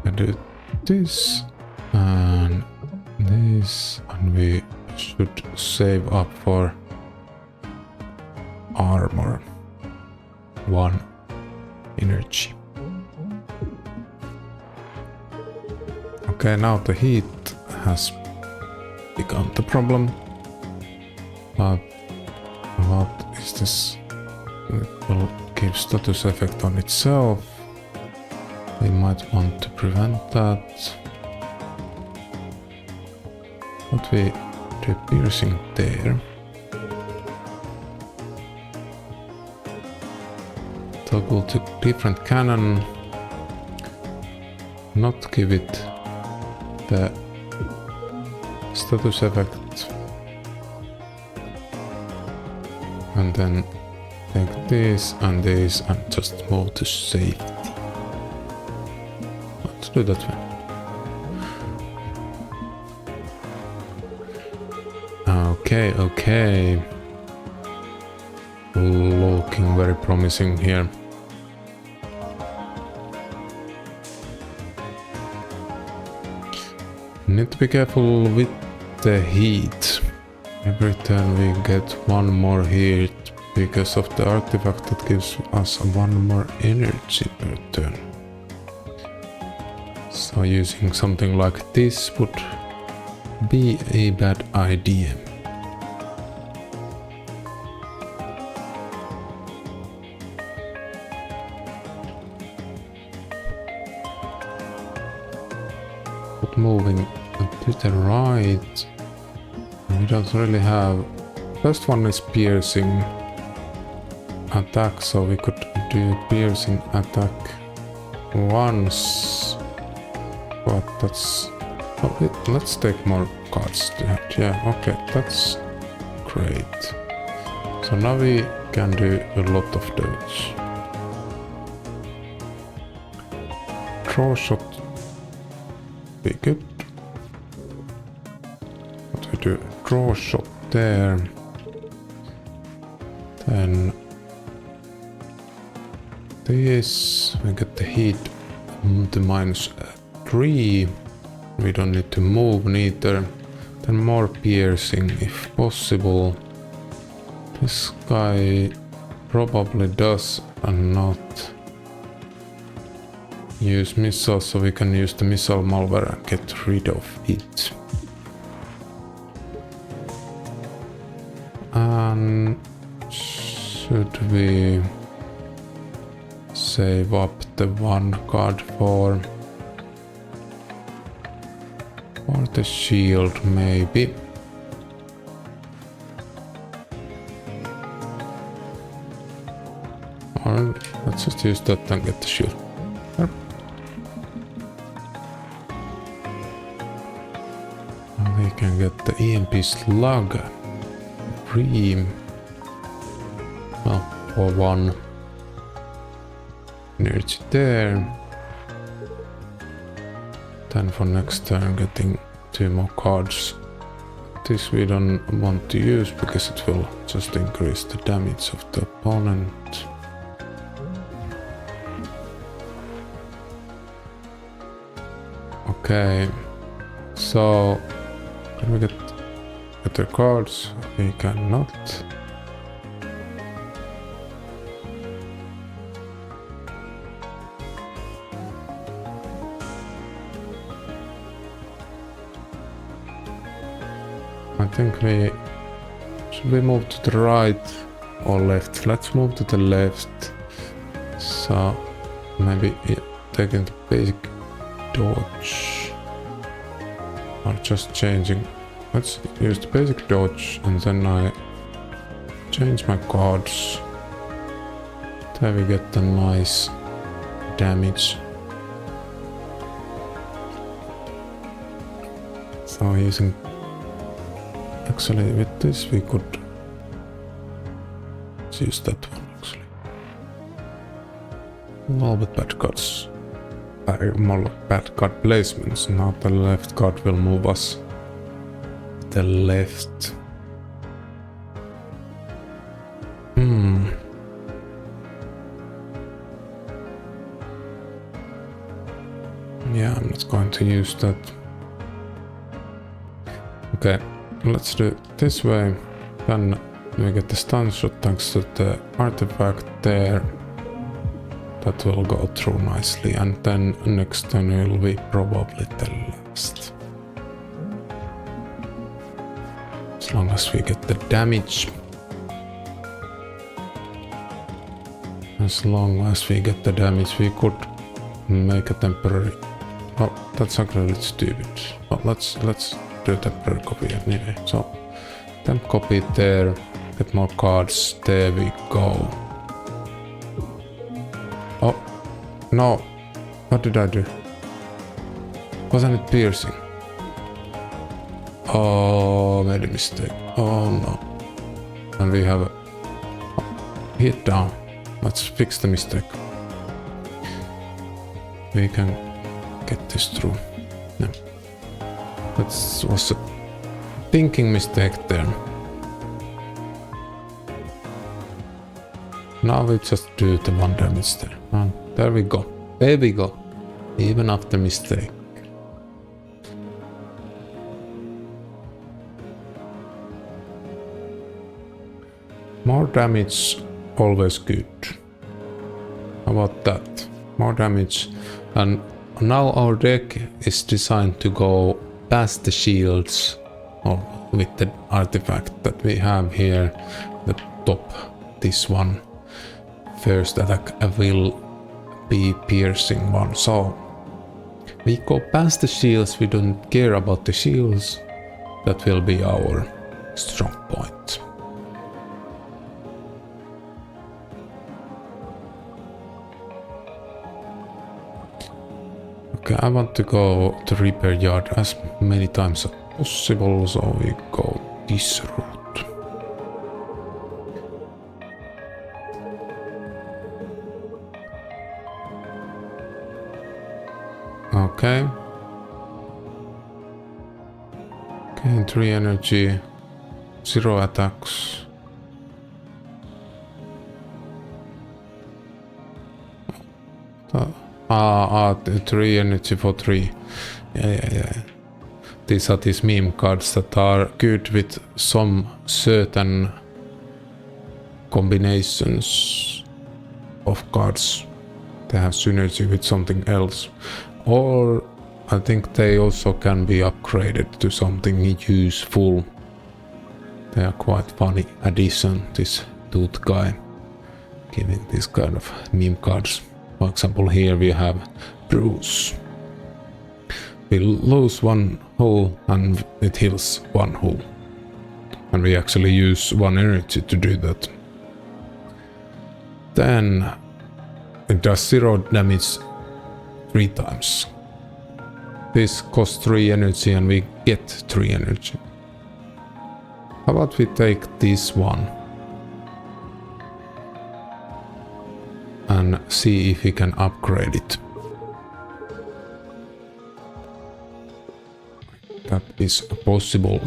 Speaker 1: I do this and this, and we should save up for armor. 1 energy. Okay, now the heat has become the problem. But what is this? It will give status effect on itself. We might want to prevent that. But we do piercing there. Toggle to different cannon. Not give it the status effect. And then take this and just move to safety. Let's do that one. Okay. Looking very promising here. Need to be careful with the heat. Every turn we get 1 more heat because of the artifact that gives us 1 more energy per turn. So using something like this would be a bad idea. But moving to the right, we don't really have. First one is piercing attack, so we could do piercing attack once, but that's. Let's take more cards to hand. Yeah, okay, that's great. So now we can do a lot of damage. Draw shot. Be good. What we do? Draw shot there. Then this, we get the heat to -3. We don't need to move neither. Then more piercing if possible. This guy probably does not use missiles, so we can use the missile malware and get rid of it. And should we save up the one card for the shield, maybe? Or let's just use that and get the shield. There. And we can get the EMP slug free. Well, for 1 energy there. Then for next turn getting 2 more cards. This we don't want to use because it will just increase the damage of the opponent. Okay, so can we get better cards? We cannot. I think should we move to the right or left? Let's move to the left. So maybe taking the basic dodge or just changing. Let's use the basic dodge and then I change my cards. There we get the nice damage. So using, actually with this we could use that one actually. A little bit bad cards. More bad card placements. Now the left card will move us the left. Yeah, I'm not going to use that. Okay, let's do it this way. Then we get the stun shot thanks to the artifact there. That will go through nicely, and then next turn will be probably the last. As long as we get the damage. As long as we get the damage, we could make a temporary. Oh, that's actually stupid. But let's do a temporary copy anyway. So, temp copy there. Get more cards. There we go. Oh, no. What did I do? Wasn't it piercing? Oh, made a mistake. Oh no. And we have a hit down. Let's fix the mistake. We can get this through. Yeah. That was a thinking mistake there. Now we just do the 1 damage there. And there we go. There we go. Even after mistake. More damage, always good. How about that? More damage. And now our deck is designed to go past the shields, or with the artifact that we have here, the top, this one. First attack will be piercing one, so we go past the shields, we don't care about the shields. That will be our strong point. Okay, I want to go to repair yard as many times as possible, so we go this route. Okay. Gain 3 energy, 0 attacks. 3 energy for 3. Yeah. These are these meme cards that are good with some certain combinations of cards. They have synergy with something else. Or I think they also can be upgraded to something useful. They are quite funny addition, this tooth guy giving this kind of meme cards. For example, here we have Bruce. We lose 1 hull and it heals 1 hull. And we actually use 1 energy to do that. Then it does 0 damage 3 times. This costs 3 energy and we get 3 energy. How about we take this one and see if we can upgrade it. That is possible.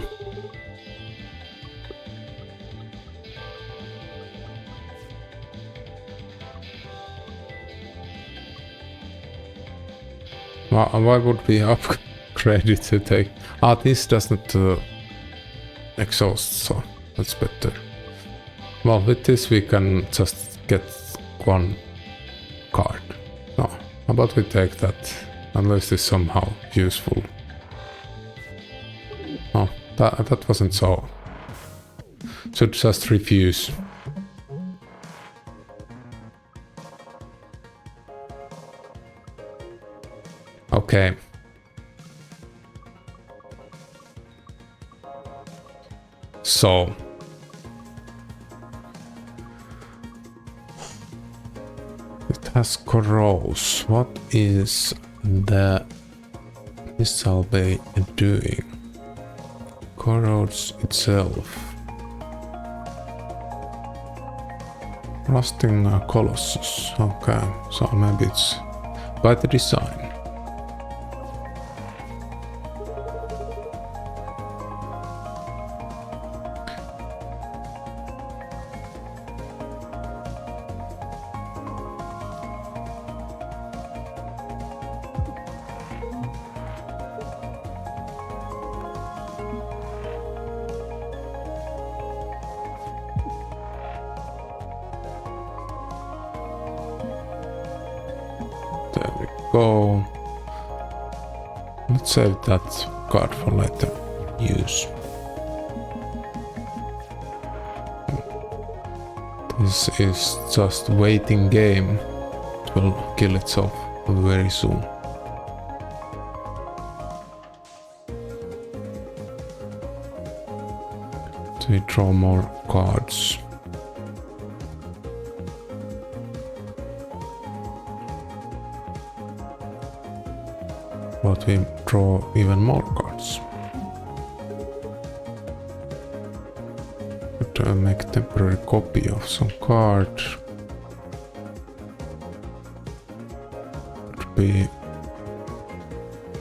Speaker 1: Why would we upgrade it to take... this doesn't exhaust, so that's better. Well, with this we can just get 1 card. No, how about we take that, unless it's somehow useful. Oh, that wasn't so. Should just refuse. Okay. So. It has corrodes. What is the missile bay doing? Corrodes itself. Rusting Colossus. Okay, so maybe it's by the design. There we go. Let's save that card for later use. This is just waiting game. It will kill itself very soon. So we draw more cards. But we draw even more cards. But make temporary copy of some card. Would be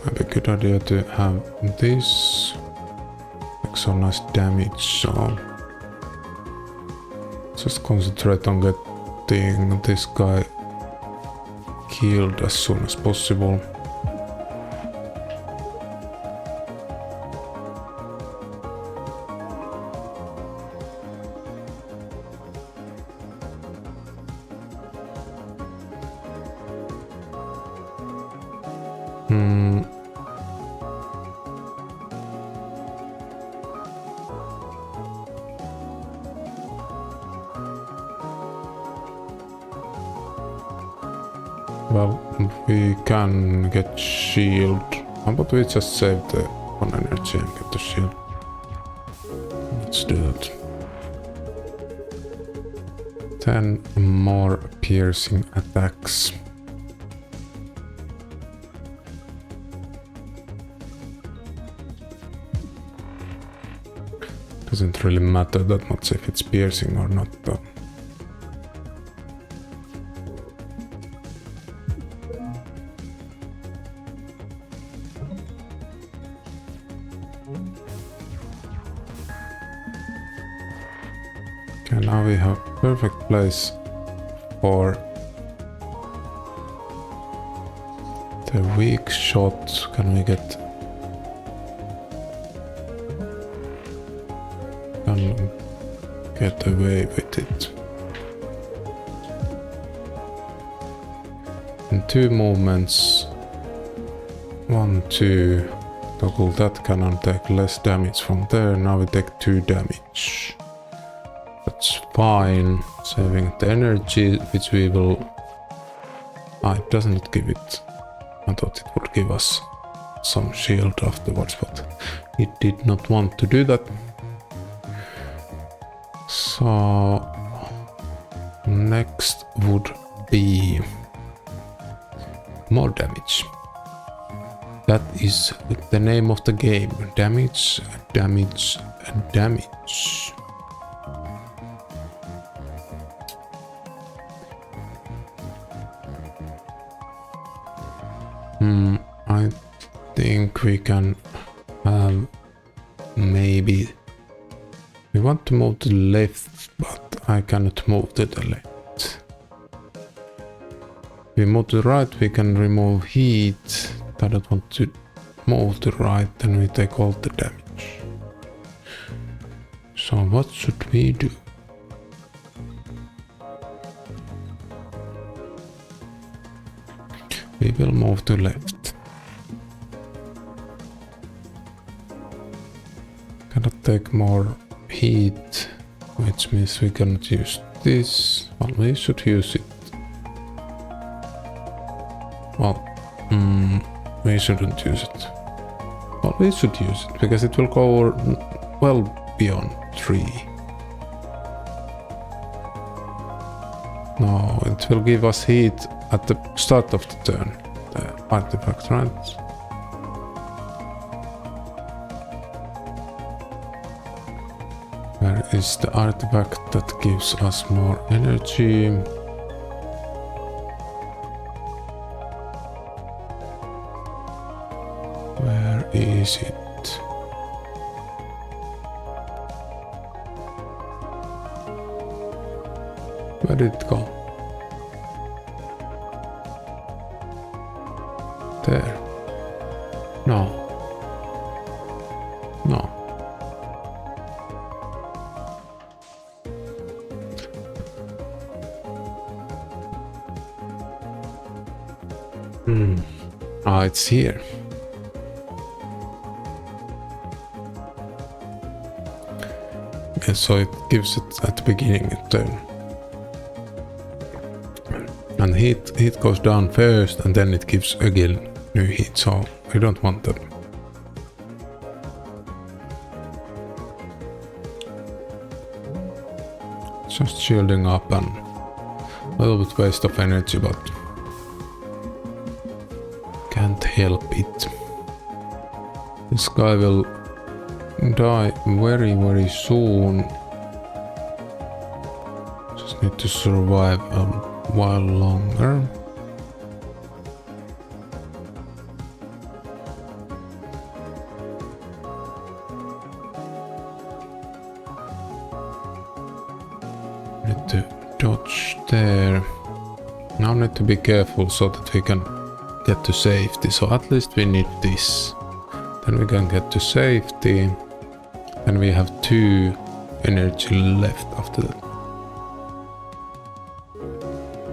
Speaker 1: maybe a good idea to have this. Make some nice damage. So just concentrate on getting this guy killed as soon as possible. Well, we can get shield. How about we just save the 1 energy and get the shield? Let's do that. 10 more piercing attacks. Doesn't really matter that much if it's piercing or not, though. Okay, now we have perfect place for The weak shot, can we get... Can get away with it. In 2 movements, 1, 2, toggle that cannon, take less damage from there, now we take 2 damage. That's fine, saving the energy, which we will... it doesn't give it. I thought it would give us some shield afterwards, but it did not want to do that. So next would be more damage. That is the name of the game. Damage, damage, and damage. I think we can have maybe... We want to move to the left, but I cannot move to the left. If we move to the right, we can remove heat. I don't want to move to the right, then we take all the damage. So what should we do? We will move to left. Cannot take more heat, which means we cannot use this. Well, we should use it. Well, we shouldn't use it. Well, we should use it, because it will go well beyond 3. No, it will give us heat at the start of the turn, the artifact, right? Where is the artifact that gives us more energy? Where is it? Where did it go? There. No. No. Ah, it's here. Yeah, so it gives it at the beginning of the turn. And heat goes down first, and then it gives again new heat, so we don't want that. Just shielding up and a little bit waste of energy, but can't help it. This guy will die very, very soon. Just need to survive a while longer. Need to dodge there. Now need to be careful so that we can get to safety. So at least we need this. Then we can get to safety. And we have 2 energy left after that.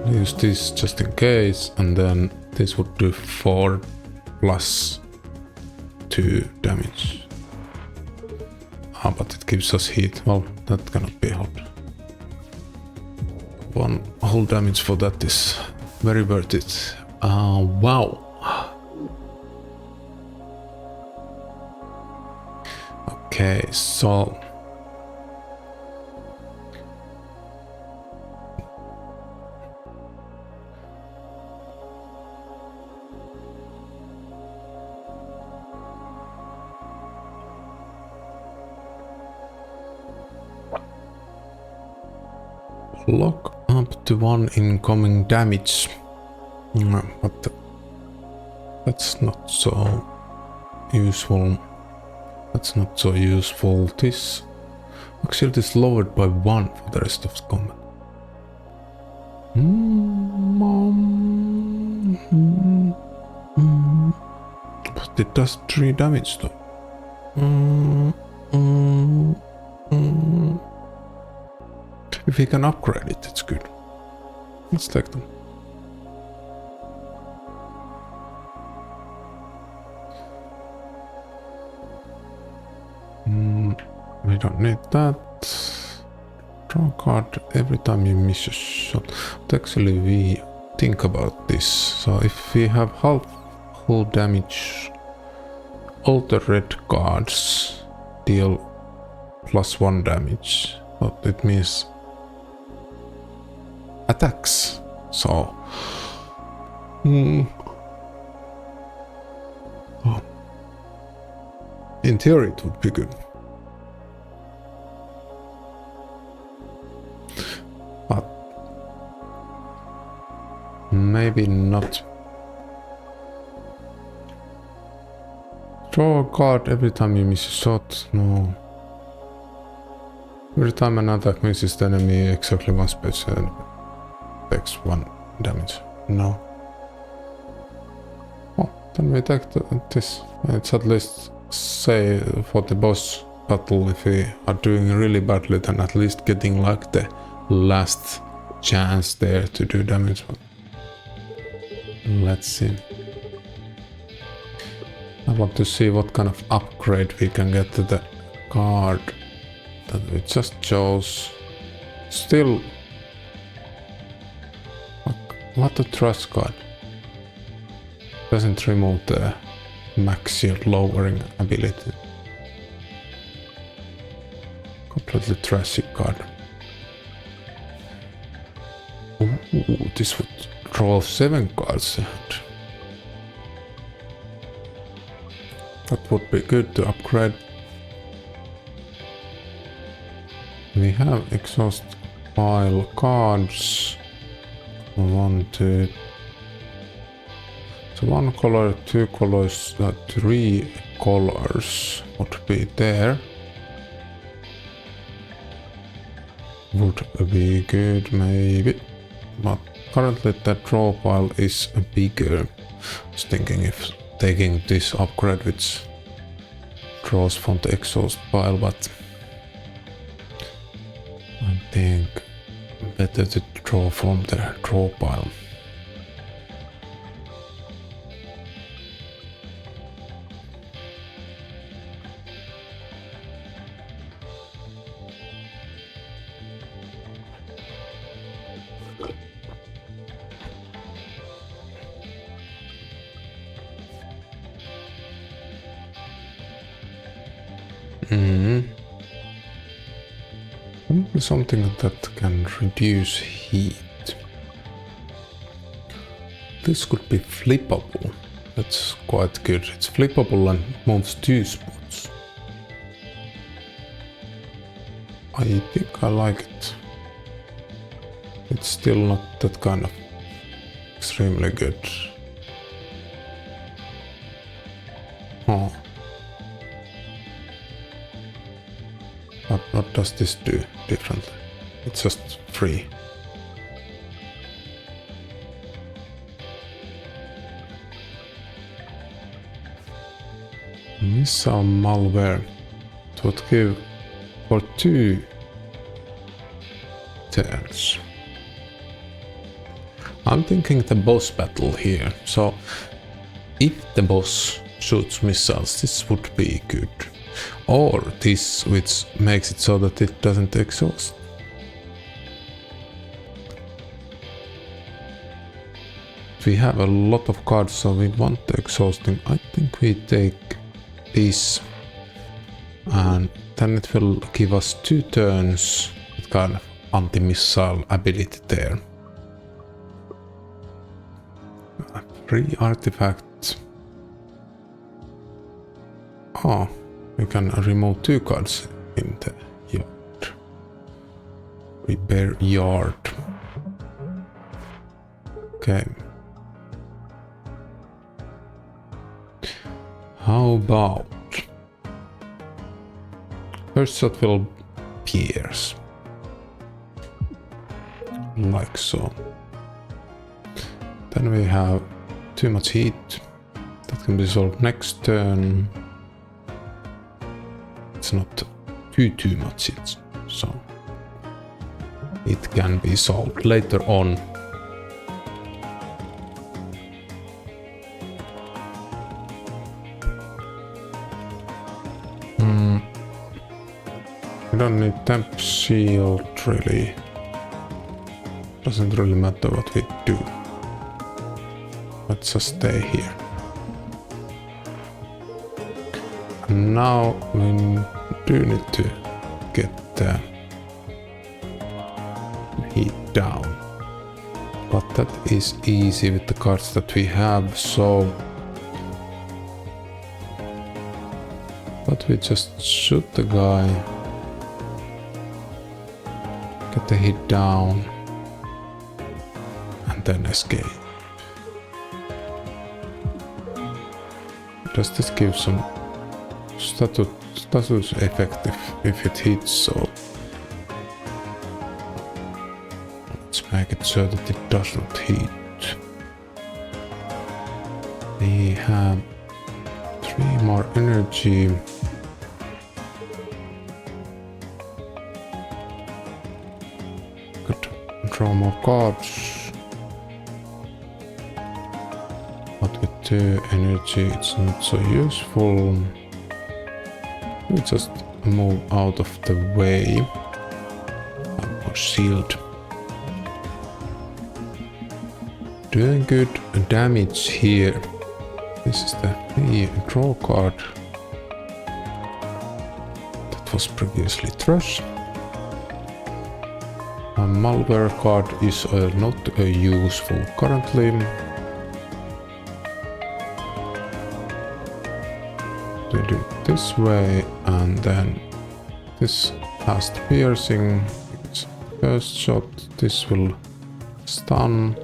Speaker 1: Use this just in case, and then this would do 4 plus 2 damage. But it gives us heat. Well, that cannot be helped. 1 whole damage for that is very worth it. Wow. Okay, so lock up to 1 incoming damage. But that's not so useful. That's not so useful. This shield is lowered by 1 for the rest of the combat. It does 3 damage though. If we can upgrade it, it's good. Let's take them. We don't need that. Draw a card every time you miss a shot. But actually we think about this. So if we have half full damage, all the red cards deal +1 damage. But it means attacks. So in theory it would be good. But maybe not. Draw a card every time you miss a shot. No. Every time an attack misses the enemy exactly one space and takes 1 damage. No. Oh, then we take this. It's at least say for the boss battle, if we are doing really badly, then at least getting like the last chance there to do damage. Let's see. I want to see what kind of upgrade we can get to the card that we just chose. Still, what a trash card. Doesn't remove the max shield lowering ability. Completely trashy card. Ooh, this would draw 7 cards ahead. That would be good to upgrade. We have exhaust pile cards. 1, 2. So 1 color, 2 colors, 3 colors would be there. Would be good maybe. But currently the draw pile is bigger. I was thinking if taking this upgrade which draws from the exhaust pile, but I think better to draw from the draw pile. Probably something that can reduce heat. This could be flippable. That's quite good. It's flippable and moves 2 spots. I think I like it. It's still not that kind of extremely good. Oh. But what does this do differently? It's just free. Missile malware. It would give for 2 turns. I'm thinking the boss battle here. So if the boss shoots missiles, this would be good. Or this which makes it so that it doesn't exhaust. We have a lot of cards, so we want the exhausting. I think we take this and then it will give us 2 turns with kind of anti-missile ability there. A free artifact. Oh. You can remove 2 cards in the yard. Repair yard. Okay. How about first shot will pierce. Like so. Then we have too much heat. That can be solved next turn. It's not too much, so it can be solved later on. We don't need temp shield really. Doesn't really matter what we do. Let's just stay here. And now we do need to get the heat down. But that is easy with the cards that we have, so... But we just shoot the guy. Get the heat down. And then escape. Does this give some status effect if it hits, so let's make it so that it does not hit. We have 3 more energy. Could draw more cards. But with 2 energy it's not so useful. We just move out of the way. Or shield. Doing good damage here. This is the draw card that was previously trash. A malware card is not useful currently. We do it this way, and then this has the piercing. It's first shot. This will stun.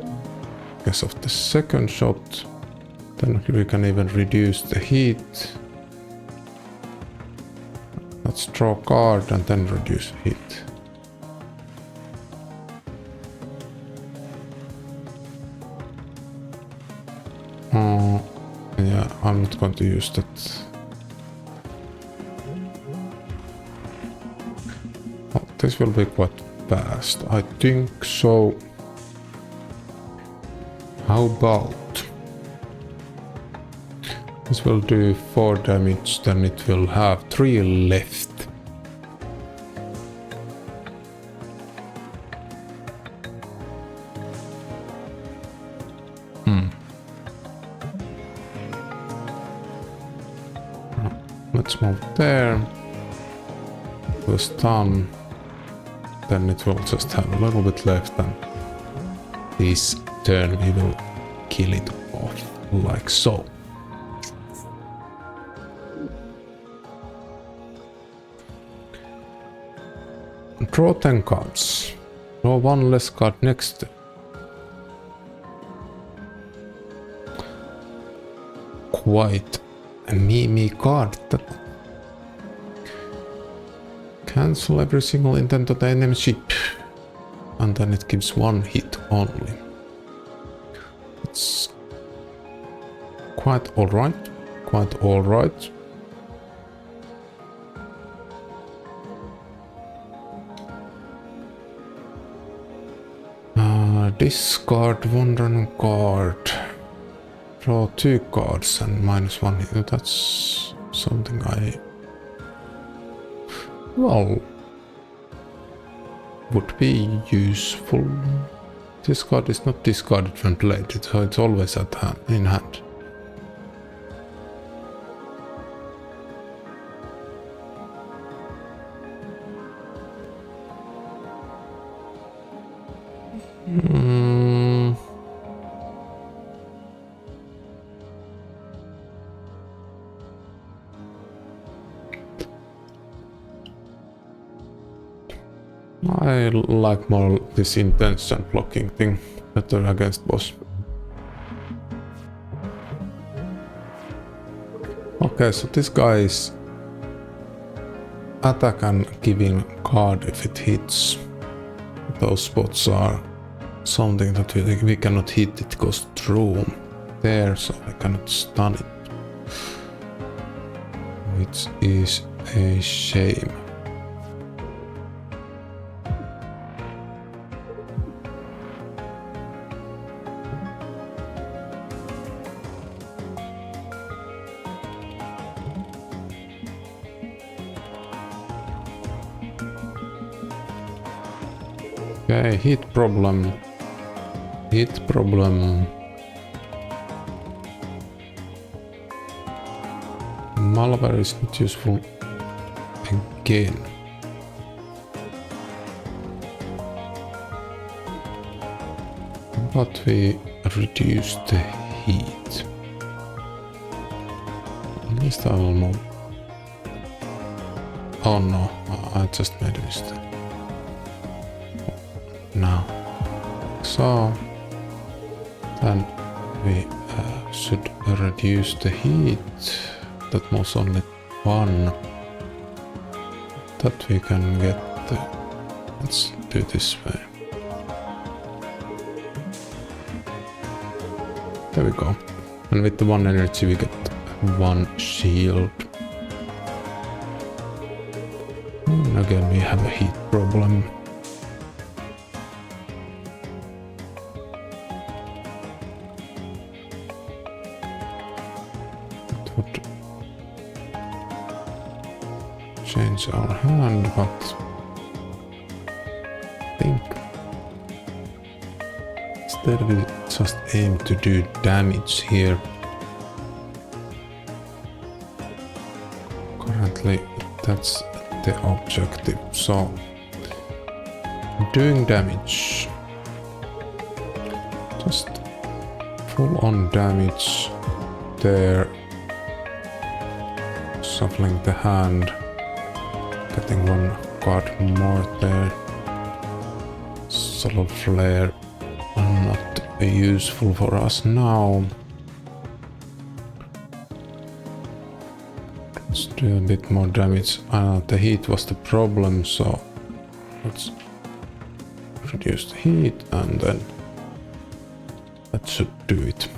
Speaker 1: Because of the second shot, then we can even reduce the heat. Let's draw a card and then reduce heat. Yeah, I'm not going to use that. Oh, this will be quite fast, I think so. How about this will do 4 damage, then it will have 3 left. Let's move there. We'll stun. Then it will just have a little bit left, and this turn we will kill it off like so. Draw 10 cards. Draw 1 less card next. Quite a meme card. That cancel every single intent of the enemy ship, and then it gives 1 hit only. It's quite alright. Quite alright. Discard 1 random card. Draw 2 cards and -1 hit. That's something well, would be useful. This card is not discarded when played, so it's always at hand, in hand. I like more this intention blocking thing better against boss. Okay, so this guy is attack and giving card if it hits. Those spots are something that we cannot hit. It goes through there, so we cannot stun it. which is a shame. Okay, heat problem. Heat problem. Malware is not useful again. But we reduce the heat. At least I will move. Oh no, I just made a mistake. Now. So then we should reduce the heat. That was only one that we can get. Let's do this way. There we go. And with the one energy we get one shield. And again we have a heat problem. It would change our hand, but I think instead we just aim to do damage here. Currently that's the objective, so doing damage, just full on damage there, shuffling the hand, getting one card more there. Solar flare not useful for us now. Let's do a bit more damage. The heat was the problem, so let's reduce the heat and then that should do it.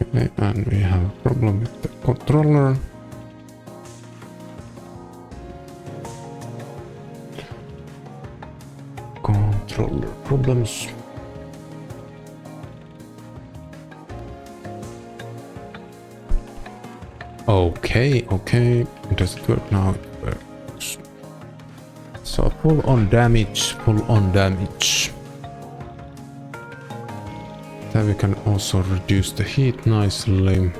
Speaker 1: Okay, and we have a problem with the controller. Controller problems. Okay. Does it work now? It works. So full on damage. Then we can also reduce the heat nicely.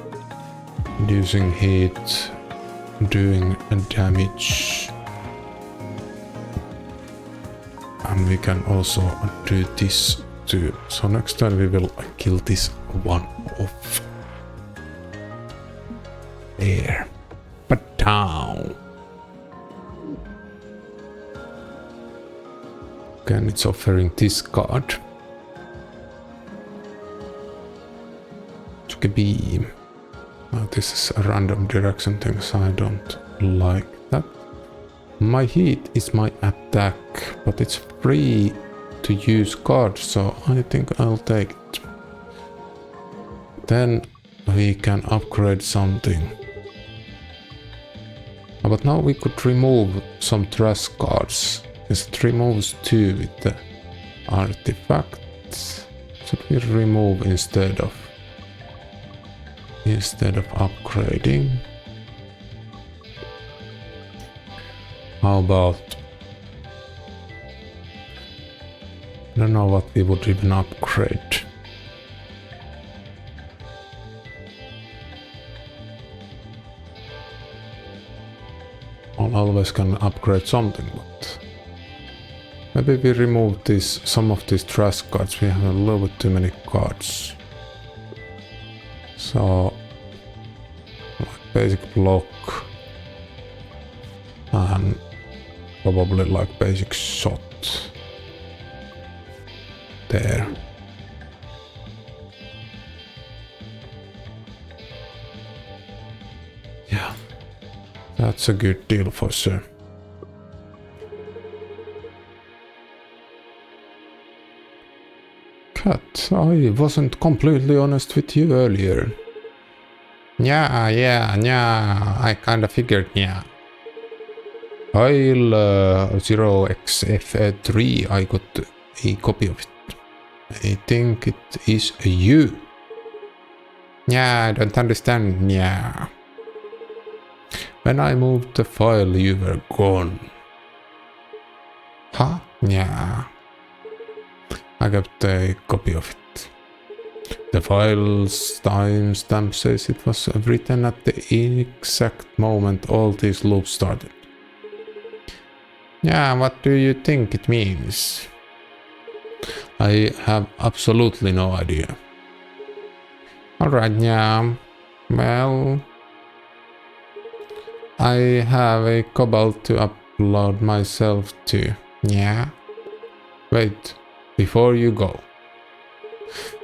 Speaker 1: Reducing heat, doing damage. And we can also do this too. So next time we will kill this one off. There. But down. Again, it's offering this card. Beam. This is a random direction thing, so I don't like that. My heat is my attack, but it's free to use cards, so I think I'll take it. Then we can upgrade something. But now we could remove some trash cards. It removes 2 with the artifacts. Should we remove instead of upgrading? How about, I don't know what we would even upgrade. I always can upgrade something, but maybe we remove some of these trash cards. We have a little bit too many cards. So, like basic block and probably like basic shot there. Yeah, that's a good deal for sure. Cat, I wasn't completely honest with you earlier.
Speaker 2: Yeah, I kinda figured, yeah.
Speaker 1: File 0xf3, I got a copy of it. I think it is you.
Speaker 2: Yeah, I don't understand, yeah.
Speaker 1: When I moved the file, you were gone.
Speaker 2: Huh?
Speaker 1: Yeah. I got a copy of it. The file's timestamp says it was written at the exact moment all these loops started.
Speaker 2: Yeah, what do you think it means?
Speaker 1: I have absolutely no idea.
Speaker 2: Alright, yeah. Well,
Speaker 1: I have a Cobalt to upload myself to.
Speaker 2: yeah.
Speaker 1: Wait, before you go.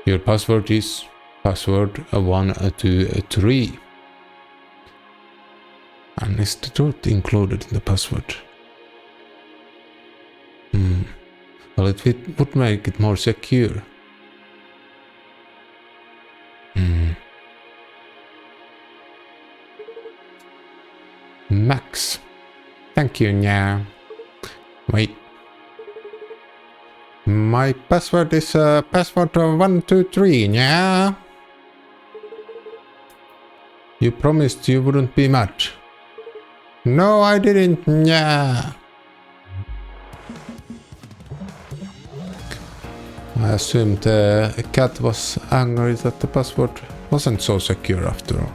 Speaker 1: Your password is password 123. And is the truth included in the password? Well, it would make it more secure. Max.
Speaker 2: Thank you, yeah.
Speaker 1: Wait.
Speaker 2: My password is password 123, yeah.
Speaker 1: You promised you wouldn't be mad.
Speaker 2: No, I didn't, yeah.
Speaker 1: I assumed the cat was angry that the password wasn't so secure after all.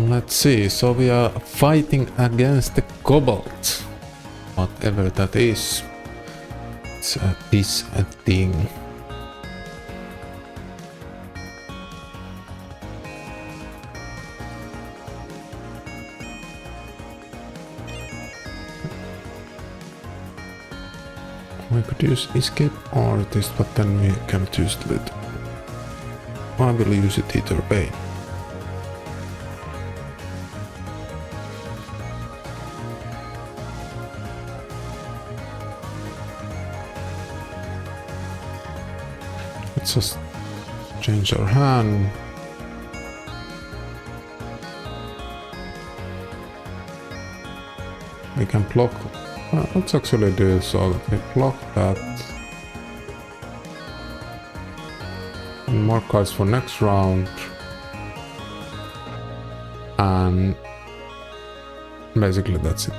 Speaker 1: Let's see, so we are fighting against the Cobalt. Whatever that is. It's this thing. We could use escape artist, but then we can't use it later. I will use it either way. Let's just change our hand. We can block. Let's actually do so that we block that. And more cards for next round. And basically that's it.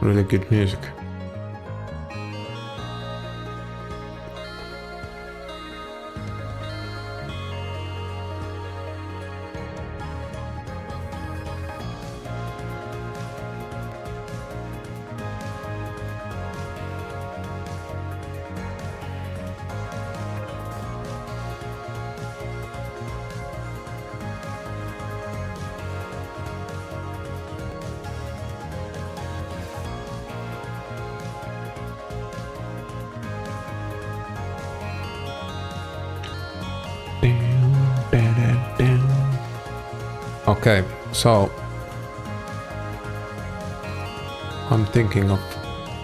Speaker 1: Really good music. Okay, so I'm thinking of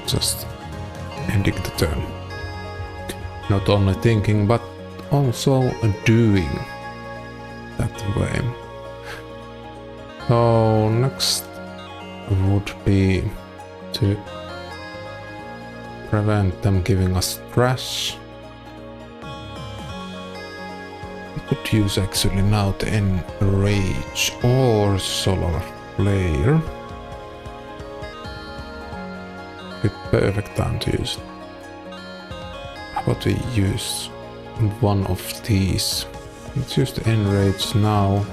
Speaker 1: just ending the turn. Not only thinking, but also doing that way. So next would be to prevent them giving us trash. Could use actually now the enrage or solar flare. With perfect time to use it. How about we use one of these? Let's use the enrage now.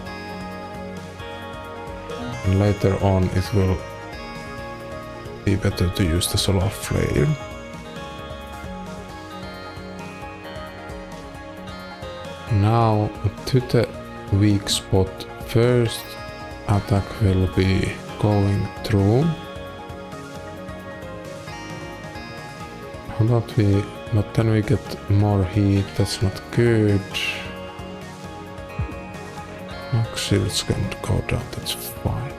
Speaker 1: And later on it will be better to use the solar flare. Now to the weak spot. First attack will be going through. How about we, but then we get more heat, that's not good. Max shields can go down, that's fine.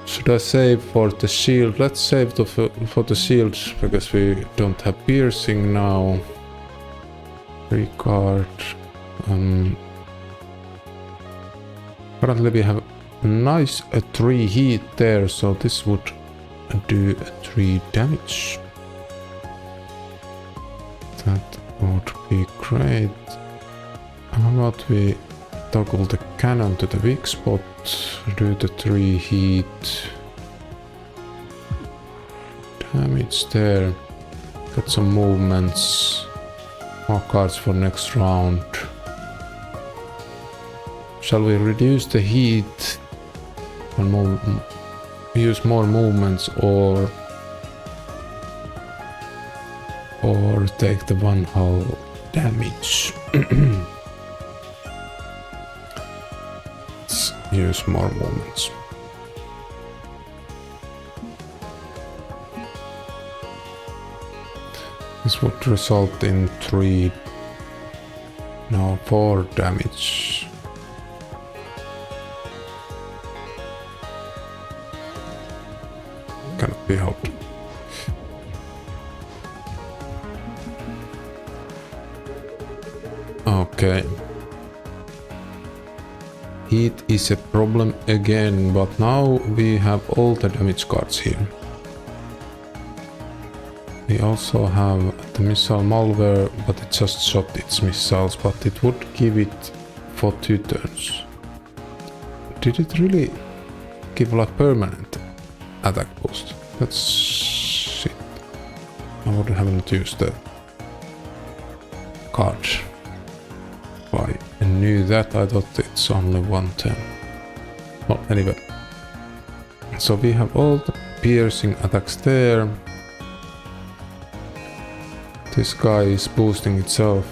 Speaker 1: Should I save for the shield? Let's save for the shields because we don't have piercing now. Recard. Currently we have nice 3 heat there, so this would do 3 damage. That would be great. How about we toggle the cannon to the weak spot, do the 3 heat damage there, got some movements, more cards for next round. Shall we reduce the heat and use more movements, or take the 1 hull damage? Let's use more movements. This would result in 4 damage. Cannot be helped. Okay. Heat is a problem again, but now we have all the damage cards here. We also have the missile malware, but it just shot its missiles, but it would give it for 2 turns. Did it really give like permanent attack boost? That's shit. I would haven't used the card. I knew that, I thought it's only 1 turn. Well, anyway. So we have all the piercing attacks there. This guy is boosting itself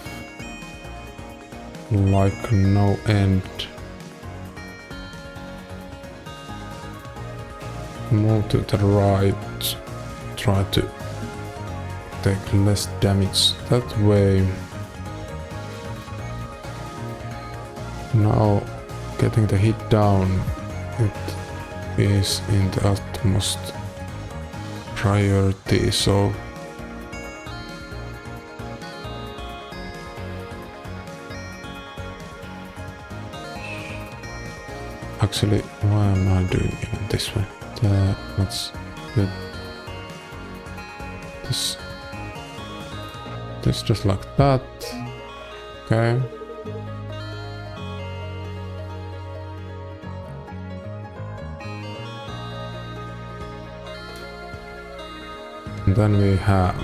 Speaker 1: like no end. Move to the right. Try to take less damage that way. Now getting the hit down, it is in the utmost priority, so actually, why am I doing it this way? Let's do this just like that. Okay. And then we have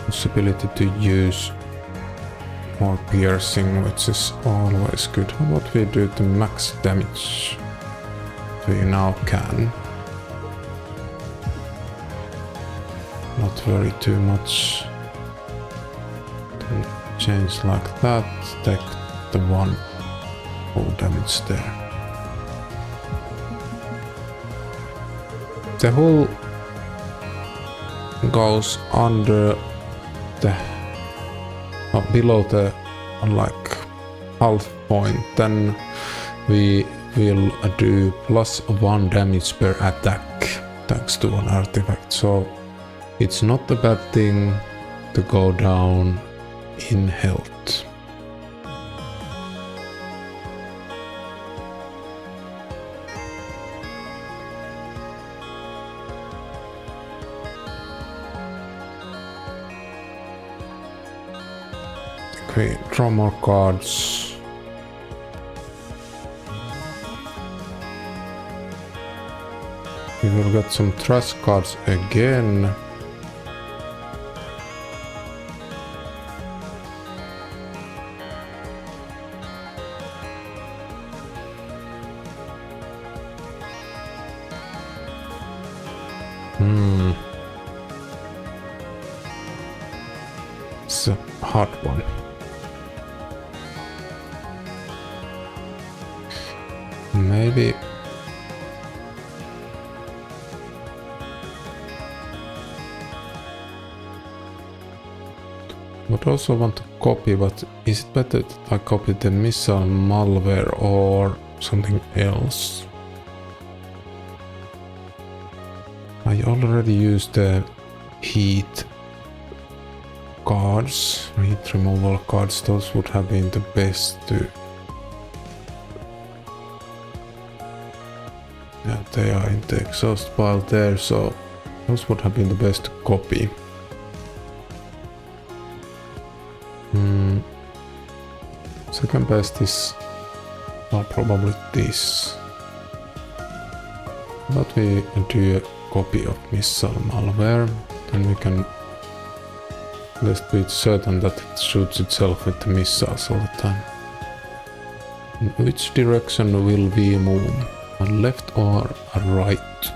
Speaker 1: possibility to use more piercing, which is always good. How about we do the max damage? We now can. Not very too much. Then change like that. Take the 1 full damage there. The hull goes under the below the like half point, then we will do +1 damage per attack thanks to an artifact, so it's not a bad thing to go down in health. Okay, draw more cards. We will get some trash cards again. It's a hard one. Maybe Would also want to copy, but is it better that I copy the missile malware or something else? I already used the heat cards, heat removal cards. Those would have been the best to... Yeah, they are in the exhaust pile there, so those would have been the best to copy. Second best is probably this. But we do a copy of missile malware, then we can just be certain that it shoots itself with the missiles all the time. In which direction will we move? A left or a right?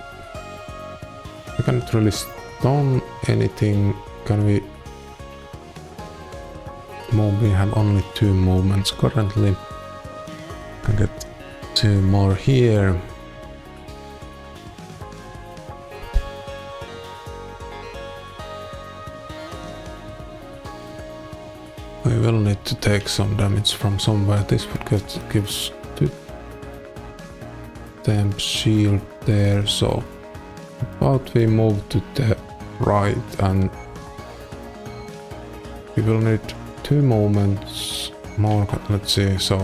Speaker 1: I can't really stone anything. Can we move? We have only 2 movements currently. Can get 2 more here. We will need to take some damage from somewhere. This would gives 2 temp shield there, so about we move to the right, and we will need 2 movements more. Let's see, so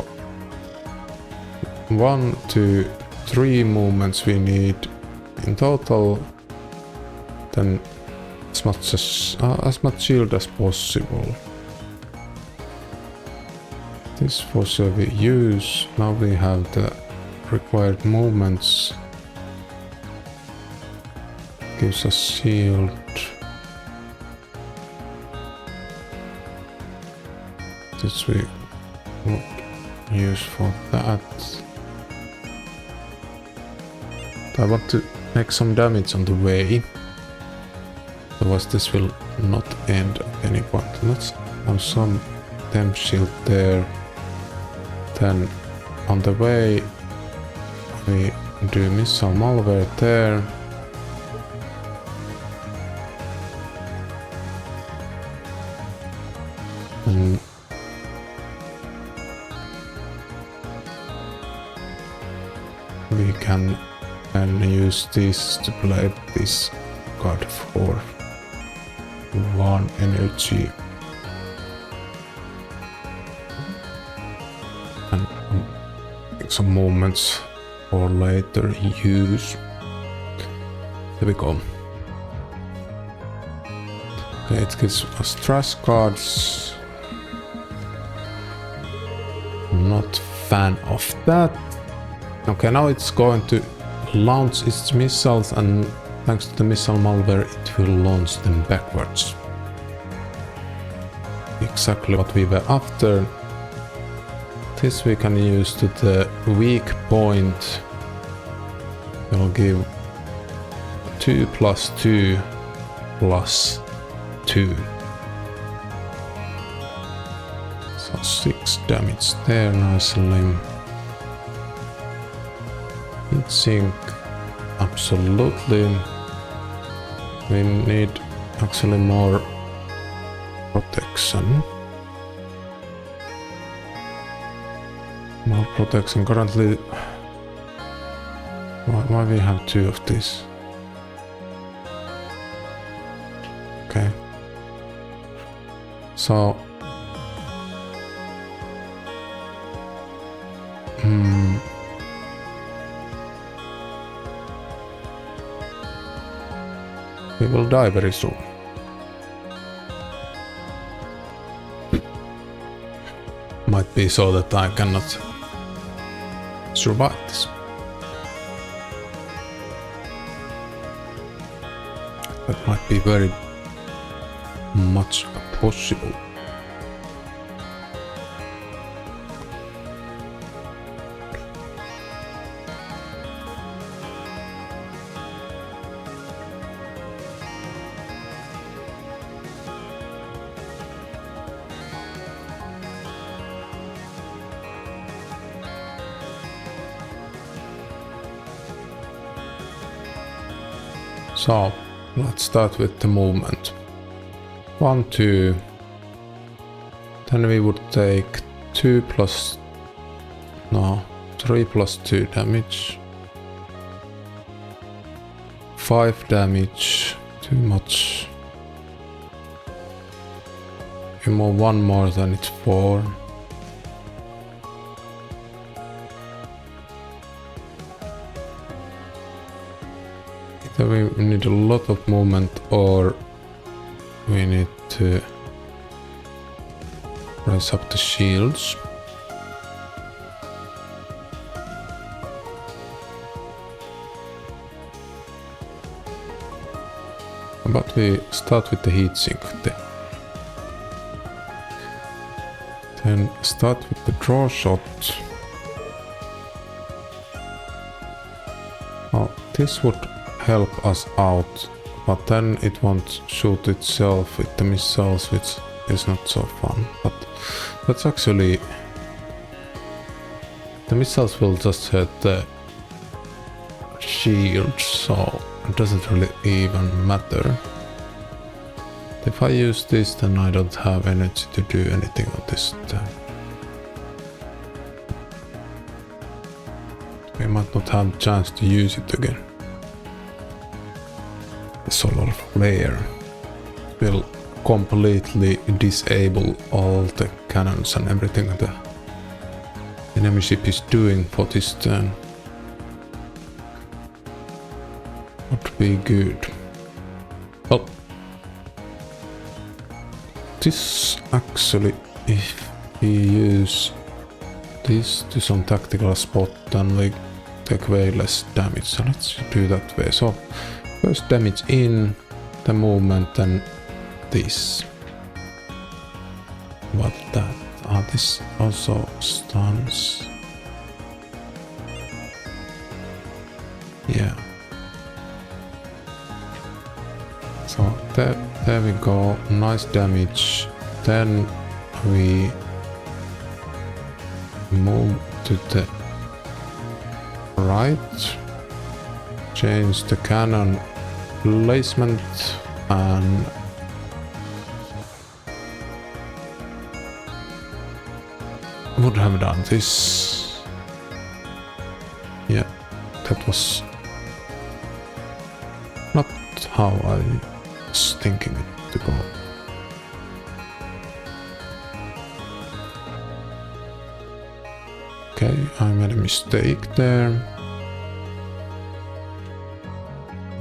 Speaker 1: 1, 2, 3 movements we need in total, then as much shield as possible. This for sure we use. Now we have the required movements. Gives us shield. This we would use for that. I want to make some damage on the way. Otherwise this will not end at any point. Let's have some temp shield there. Then on the way we do missile malware there. And we can then use this to play this card for 1 energy. And some movements for later use. There we go. Okay, it gives us trash cards. Not fan of that. Okay, now it's going to launch its missiles, and thanks to the missile malware it will launch them backwards. Exactly what we were after. This we can use to the weak point. We'll give 2 plus 2 plus 2. So 6 damage there nicely. Heat sink, absolutely. We need actually more protection. More protection. Currently, why we have 2 of these? Okay. So we will die very soon. Might be so that I cannot survive this. That might be very much possible. So let's start with the movement. 1, 2, Then we would take 3 plus 2 damage. 5 damage, too much. You move one more, then it's 4. Either we need a lot of movement or we need to raise up the shields. But we start with the heatsink then start with the draw shot. Well, this would help us out, but then it won't shoot itself with the missiles, which is not so fun. But that's actually... the missiles will just hit the shield, so it doesn't really even matter. If I use this, then I don't have energy to do anything on this turn. We might not have a chance to use it again. The solar flare will completely disable all the cannons and everything the enemy ship is doing for this turn. Would be good. Well, this actually, if we use this to some tactical spot, then we take way less damage. So let's do that way. So first damage in the movement, then this. What that? This also stuns. Yeah. So there we go, nice damage. Then we move to the right, change the cannon placement, and would have done this. Yeah, that was not how I was thinking it to go. Okay, I made a mistake there.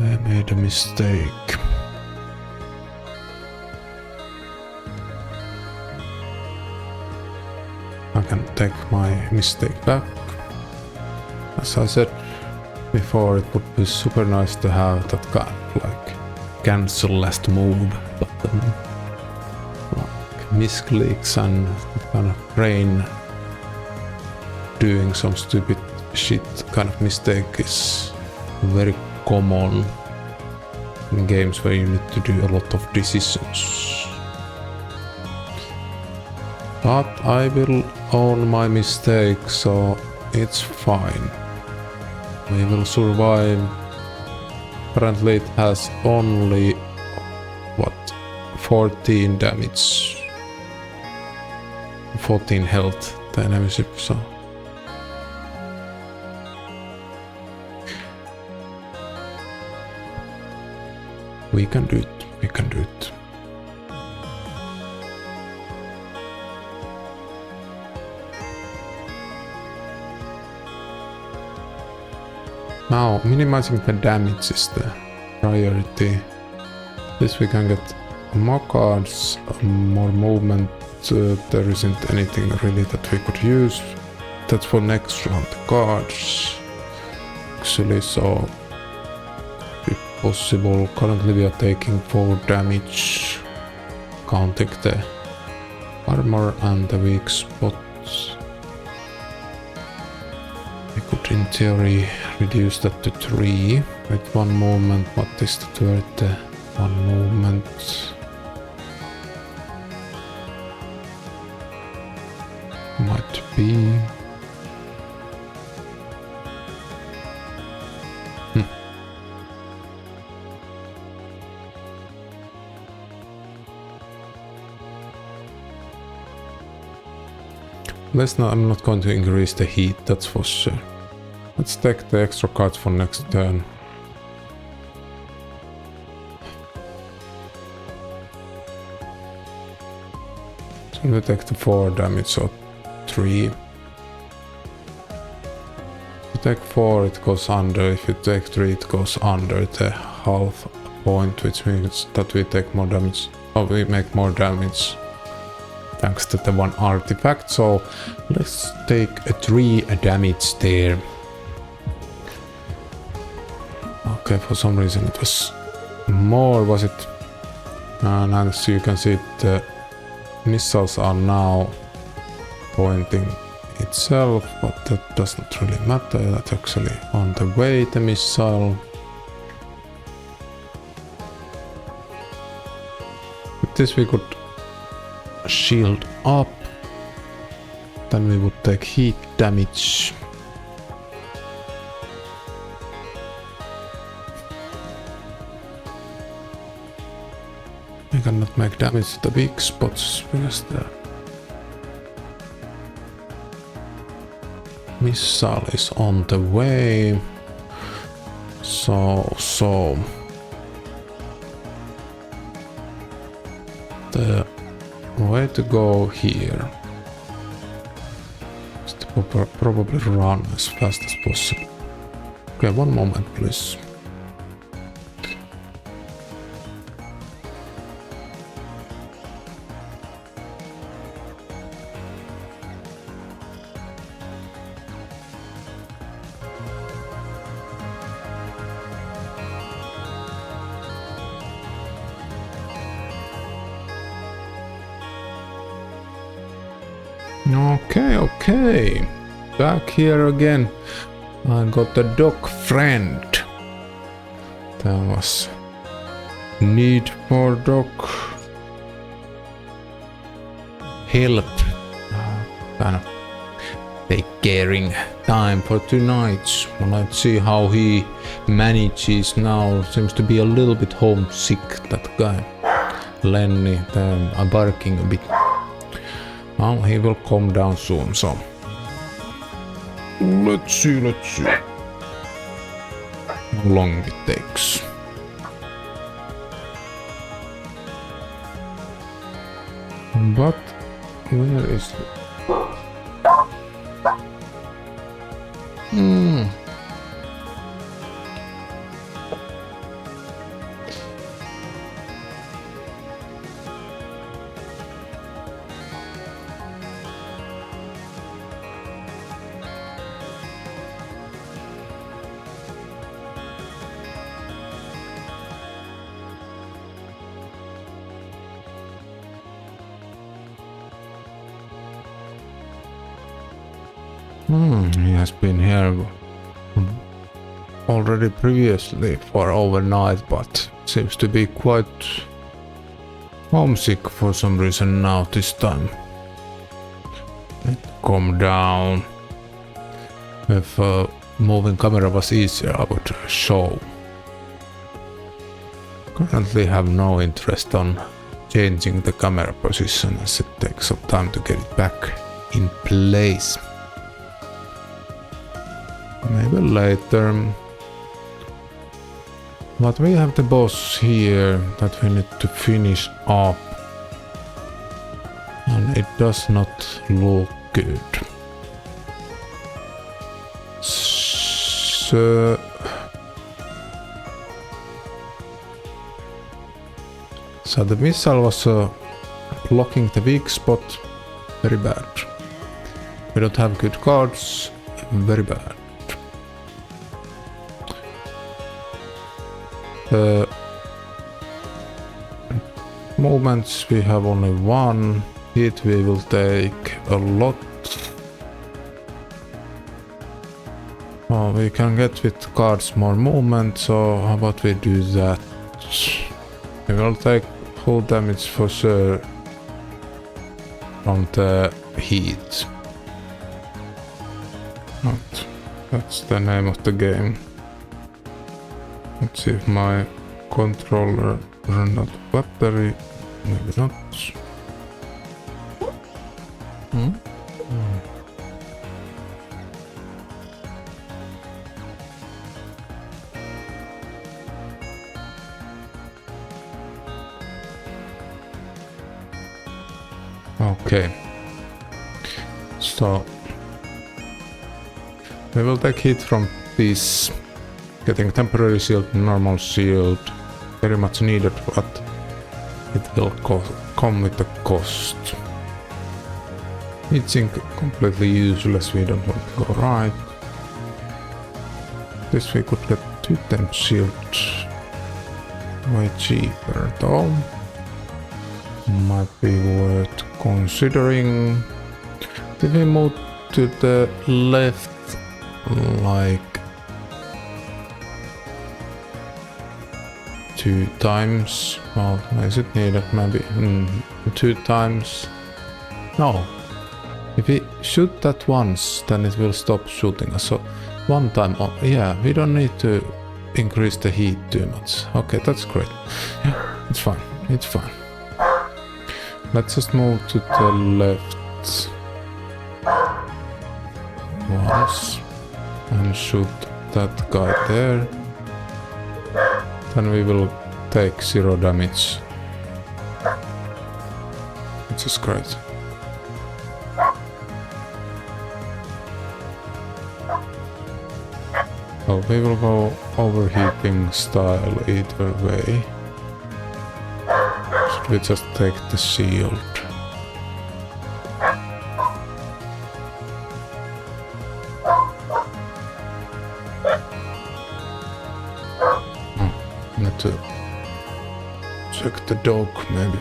Speaker 1: I made a mistake. I can take my mistake back. As I said before, it would be super nice to have that kind of like cancel last move button. Like misclicks and that kind of brain doing some stupid shit kind of mistake is very common in games where you need to do a lot of decisions. But I will own my mistake, so it's fine. We will survive. Apparently it has only, what, 14 damage. 14 health, the enemy ship, so... we can do it, we can do it. Now, minimizing the damage is the priority. This we can get more cards, more movement. There isn't anything really that we could use. That's for next round, the cards. Actually, so... if possible, currently we are taking 4 damage, counting the armor and the weak spots. We could in theory reduce that to 3 with 1 movement. What is that worth? 1 movement. Might be. I'm not going to increase the heat, that's for sure. Let's take the extra cards for next turn. So we take the 4 damage or 3. If you take 4 it goes under, if you take 3 it goes under the half point, which means that we take more damage, or we make more damage thanks to the one artifact. So let's take a 3 damage there. Okay, for some reason it was more, was it? And as you can see, the missiles are now pointing itself, but that doesn't really matter. That's actually on the way, the missile. With this we could shield up, then we would take heat damage. We cannot make damage to the weak spots because the missile is on the way. So the way to go here is to probably run as fast as possible. Okay, one moment please. Okay, back here again. I got the dog friend. There was need for dog help. Kind of take caring time for 2 nights. Well, let's see how he manages now. Seems to be a little bit homesick, that guy. Lenny, I'm barking a bit. Well, he will calm down soon, so let's see how long it takes. But where is it? He has been here already previously for overnight, but seems to be quite homesick for some reason now this time. Calm down. If moving camera was easier, I would show. Currently have no interest on changing the camera position as it takes some time to get it back in place. Maybe later. But we have the boss here that we need to finish up. And it does not look good. So the missile was blocking the weak spot. Very bad. We don't have good cards. Very bad. Movements we have only 1. Hit we will take a lot. Oh, we can get with cards more movement, so how about we do that? We will take full damage for sure from the heat. But that's the name of the game. Let's see if my controller ran out of battery. Maybe not. Okay. So we will take hit from this. Getting temporary shield, normal shield. Very much needed, but it will come with a cost. Hitching completely useless, we don't want to go right. This we could get 2 temp shields. Way cheaper though. Might be worth considering. If we move to the left, like 2 times. Well, is it needed? Maybe 2 times. No. If we shoot that once, then it will stop shooting us. So 1 time. Oh, yeah, we don't need to increase the heat too much. Okay, that's great. Yeah, it's fine. It's fine. Let's just move to the left once and shoot that guy there. Then we will take 0 damage. Which is great. So we will go overheating style either way. Should we just take the shield? Need to check the dog maybe.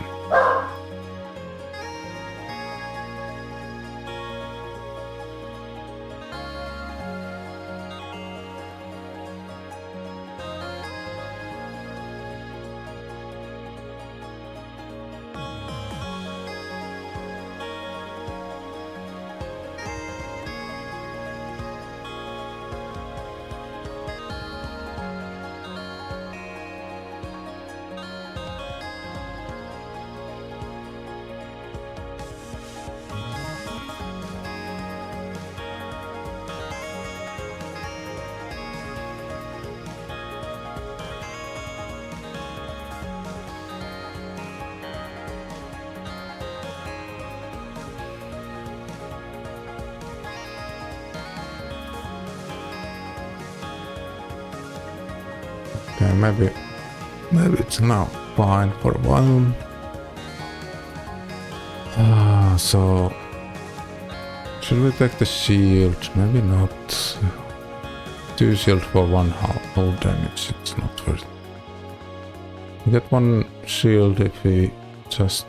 Speaker 1: Okay, maybe it's now fine for a while. So should we take the shield? Maybe not. 2 shield for 1 whole damage. It's not worth it. We get 1 shield if we just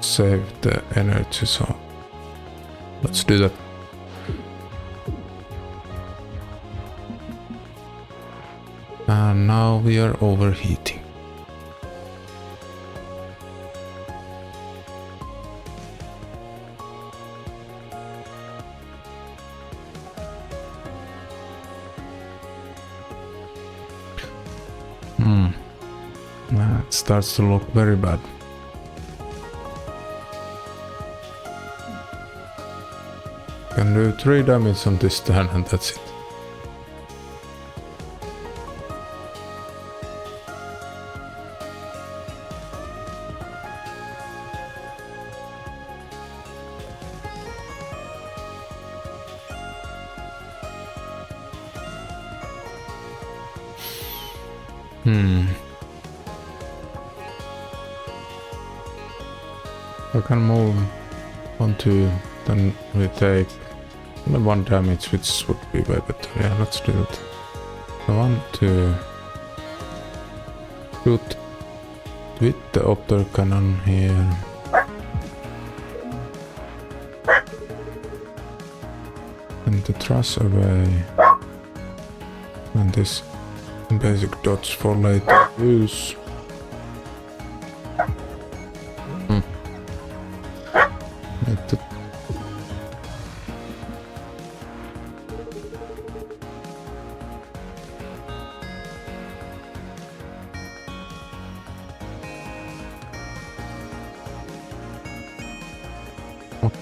Speaker 1: save the energy. So let's do that. And now we are overheating. It starts to look very bad. Can do 3 damage on this turn and that's it. I can move 1, 2, then we take 1 damage, which would be way better. Yeah, let's do it. I want to shoot with the optor cannon here. And the trash away. And this basic dodge for later use.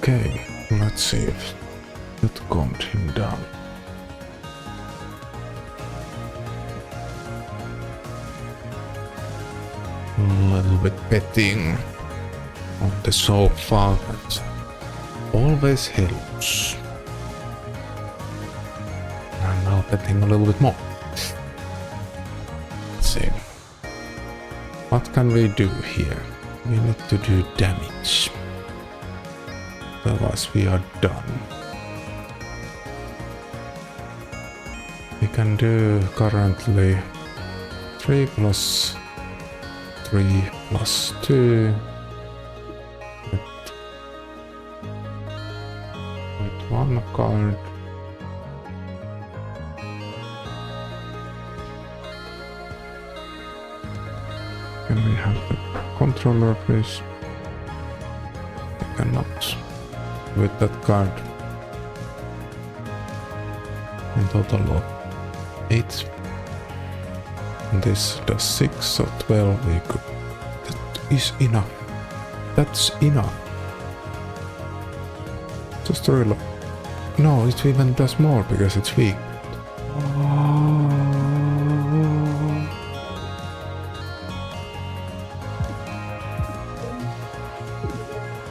Speaker 1: Okay, let's see if that calmed him down. A little bit petting. on the sofa. That always helps. I'm now betting a little bit more. Let's see. What can we do here? We need to do damage. Otherwise we are done. We can do currently 3 plus 3 plus 2. With one card. Can we have the controller, please? We cannot. With that card. In total of 8. And this does 6, so 12 we could. That is enough. That's enough. Just a reload. No, it even does more because it's weak.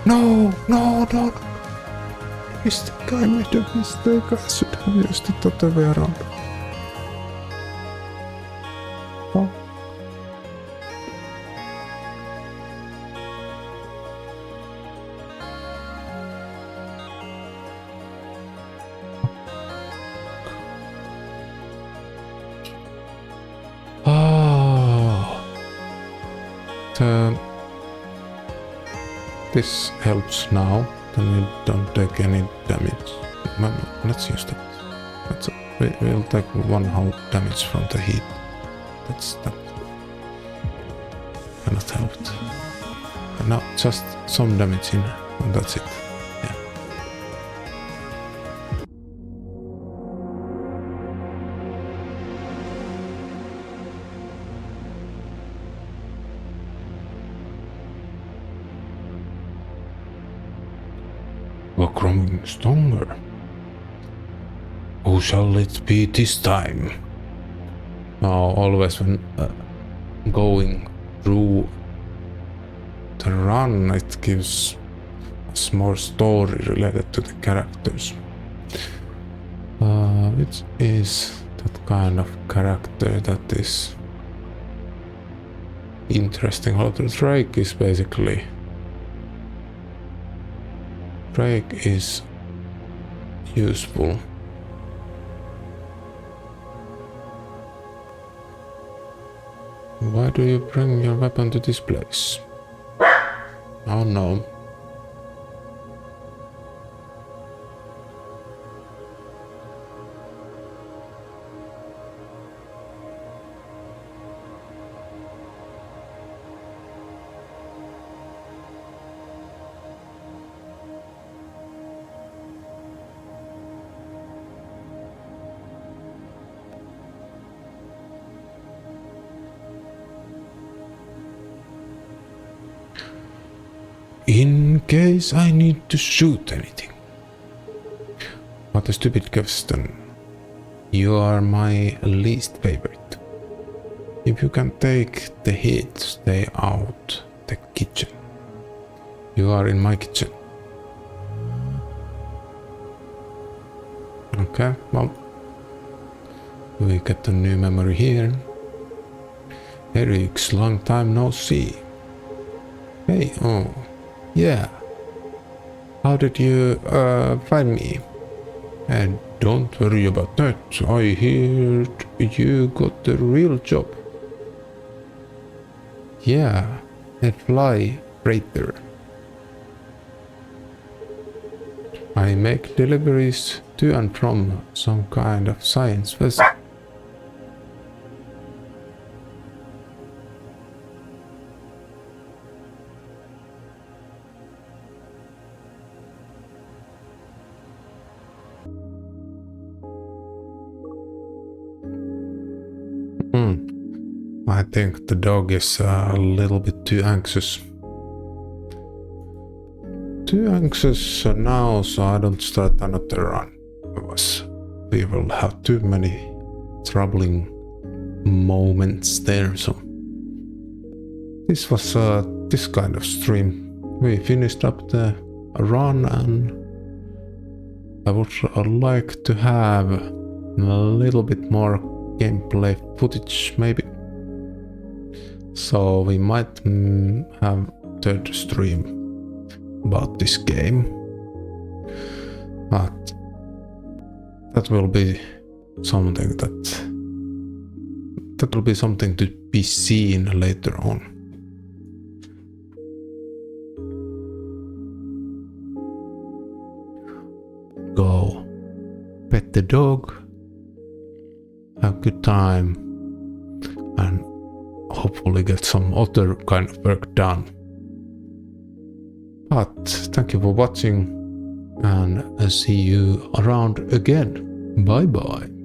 Speaker 1: No, no, no, no. Mistake, I made a mistake. I should have used it the other way around. Oh. This helps now, then we don't take any damage. Let's use that. We'll take 1 whole damage from the heat. That cannot help it. And now just some damage in, and that's it. Yeah. We're growing stronger. Who shall it be this time? Now, always when going through the run, it gives us more story related to the characters. Which is that kind of character that is interesting. How the Drake is basically... Drake is useful. Why do you bring your weapon to this place? Oh no. In case I need to shoot anything. What a stupid question. You are my least favorite. If you can take the hit, stay out the kitchen. You are in my kitchen. Okay, well. We get a new memory here. Eric's long time no see. Hey, oh. Yeah. How did you find me? And don't worry about that. I heard you got the real job. Yeah, a fly freighter. I make deliveries to and from some kind of science vessel. I think the dog is a little bit too anxious. Too anxious now, so I don't start another run. Otherwise, we will have too many troubling moments there. So this was this kind of stream. we finished up the run, and I would like to have a little bit more gameplay footage maybe. So we might have third stream about this game. But that will be something that will be something to be seen later on. Go pet the dog, have a good time, and hopefully get some other kind of work done. But thank you for watching, and I'll see you around again. Bye bye.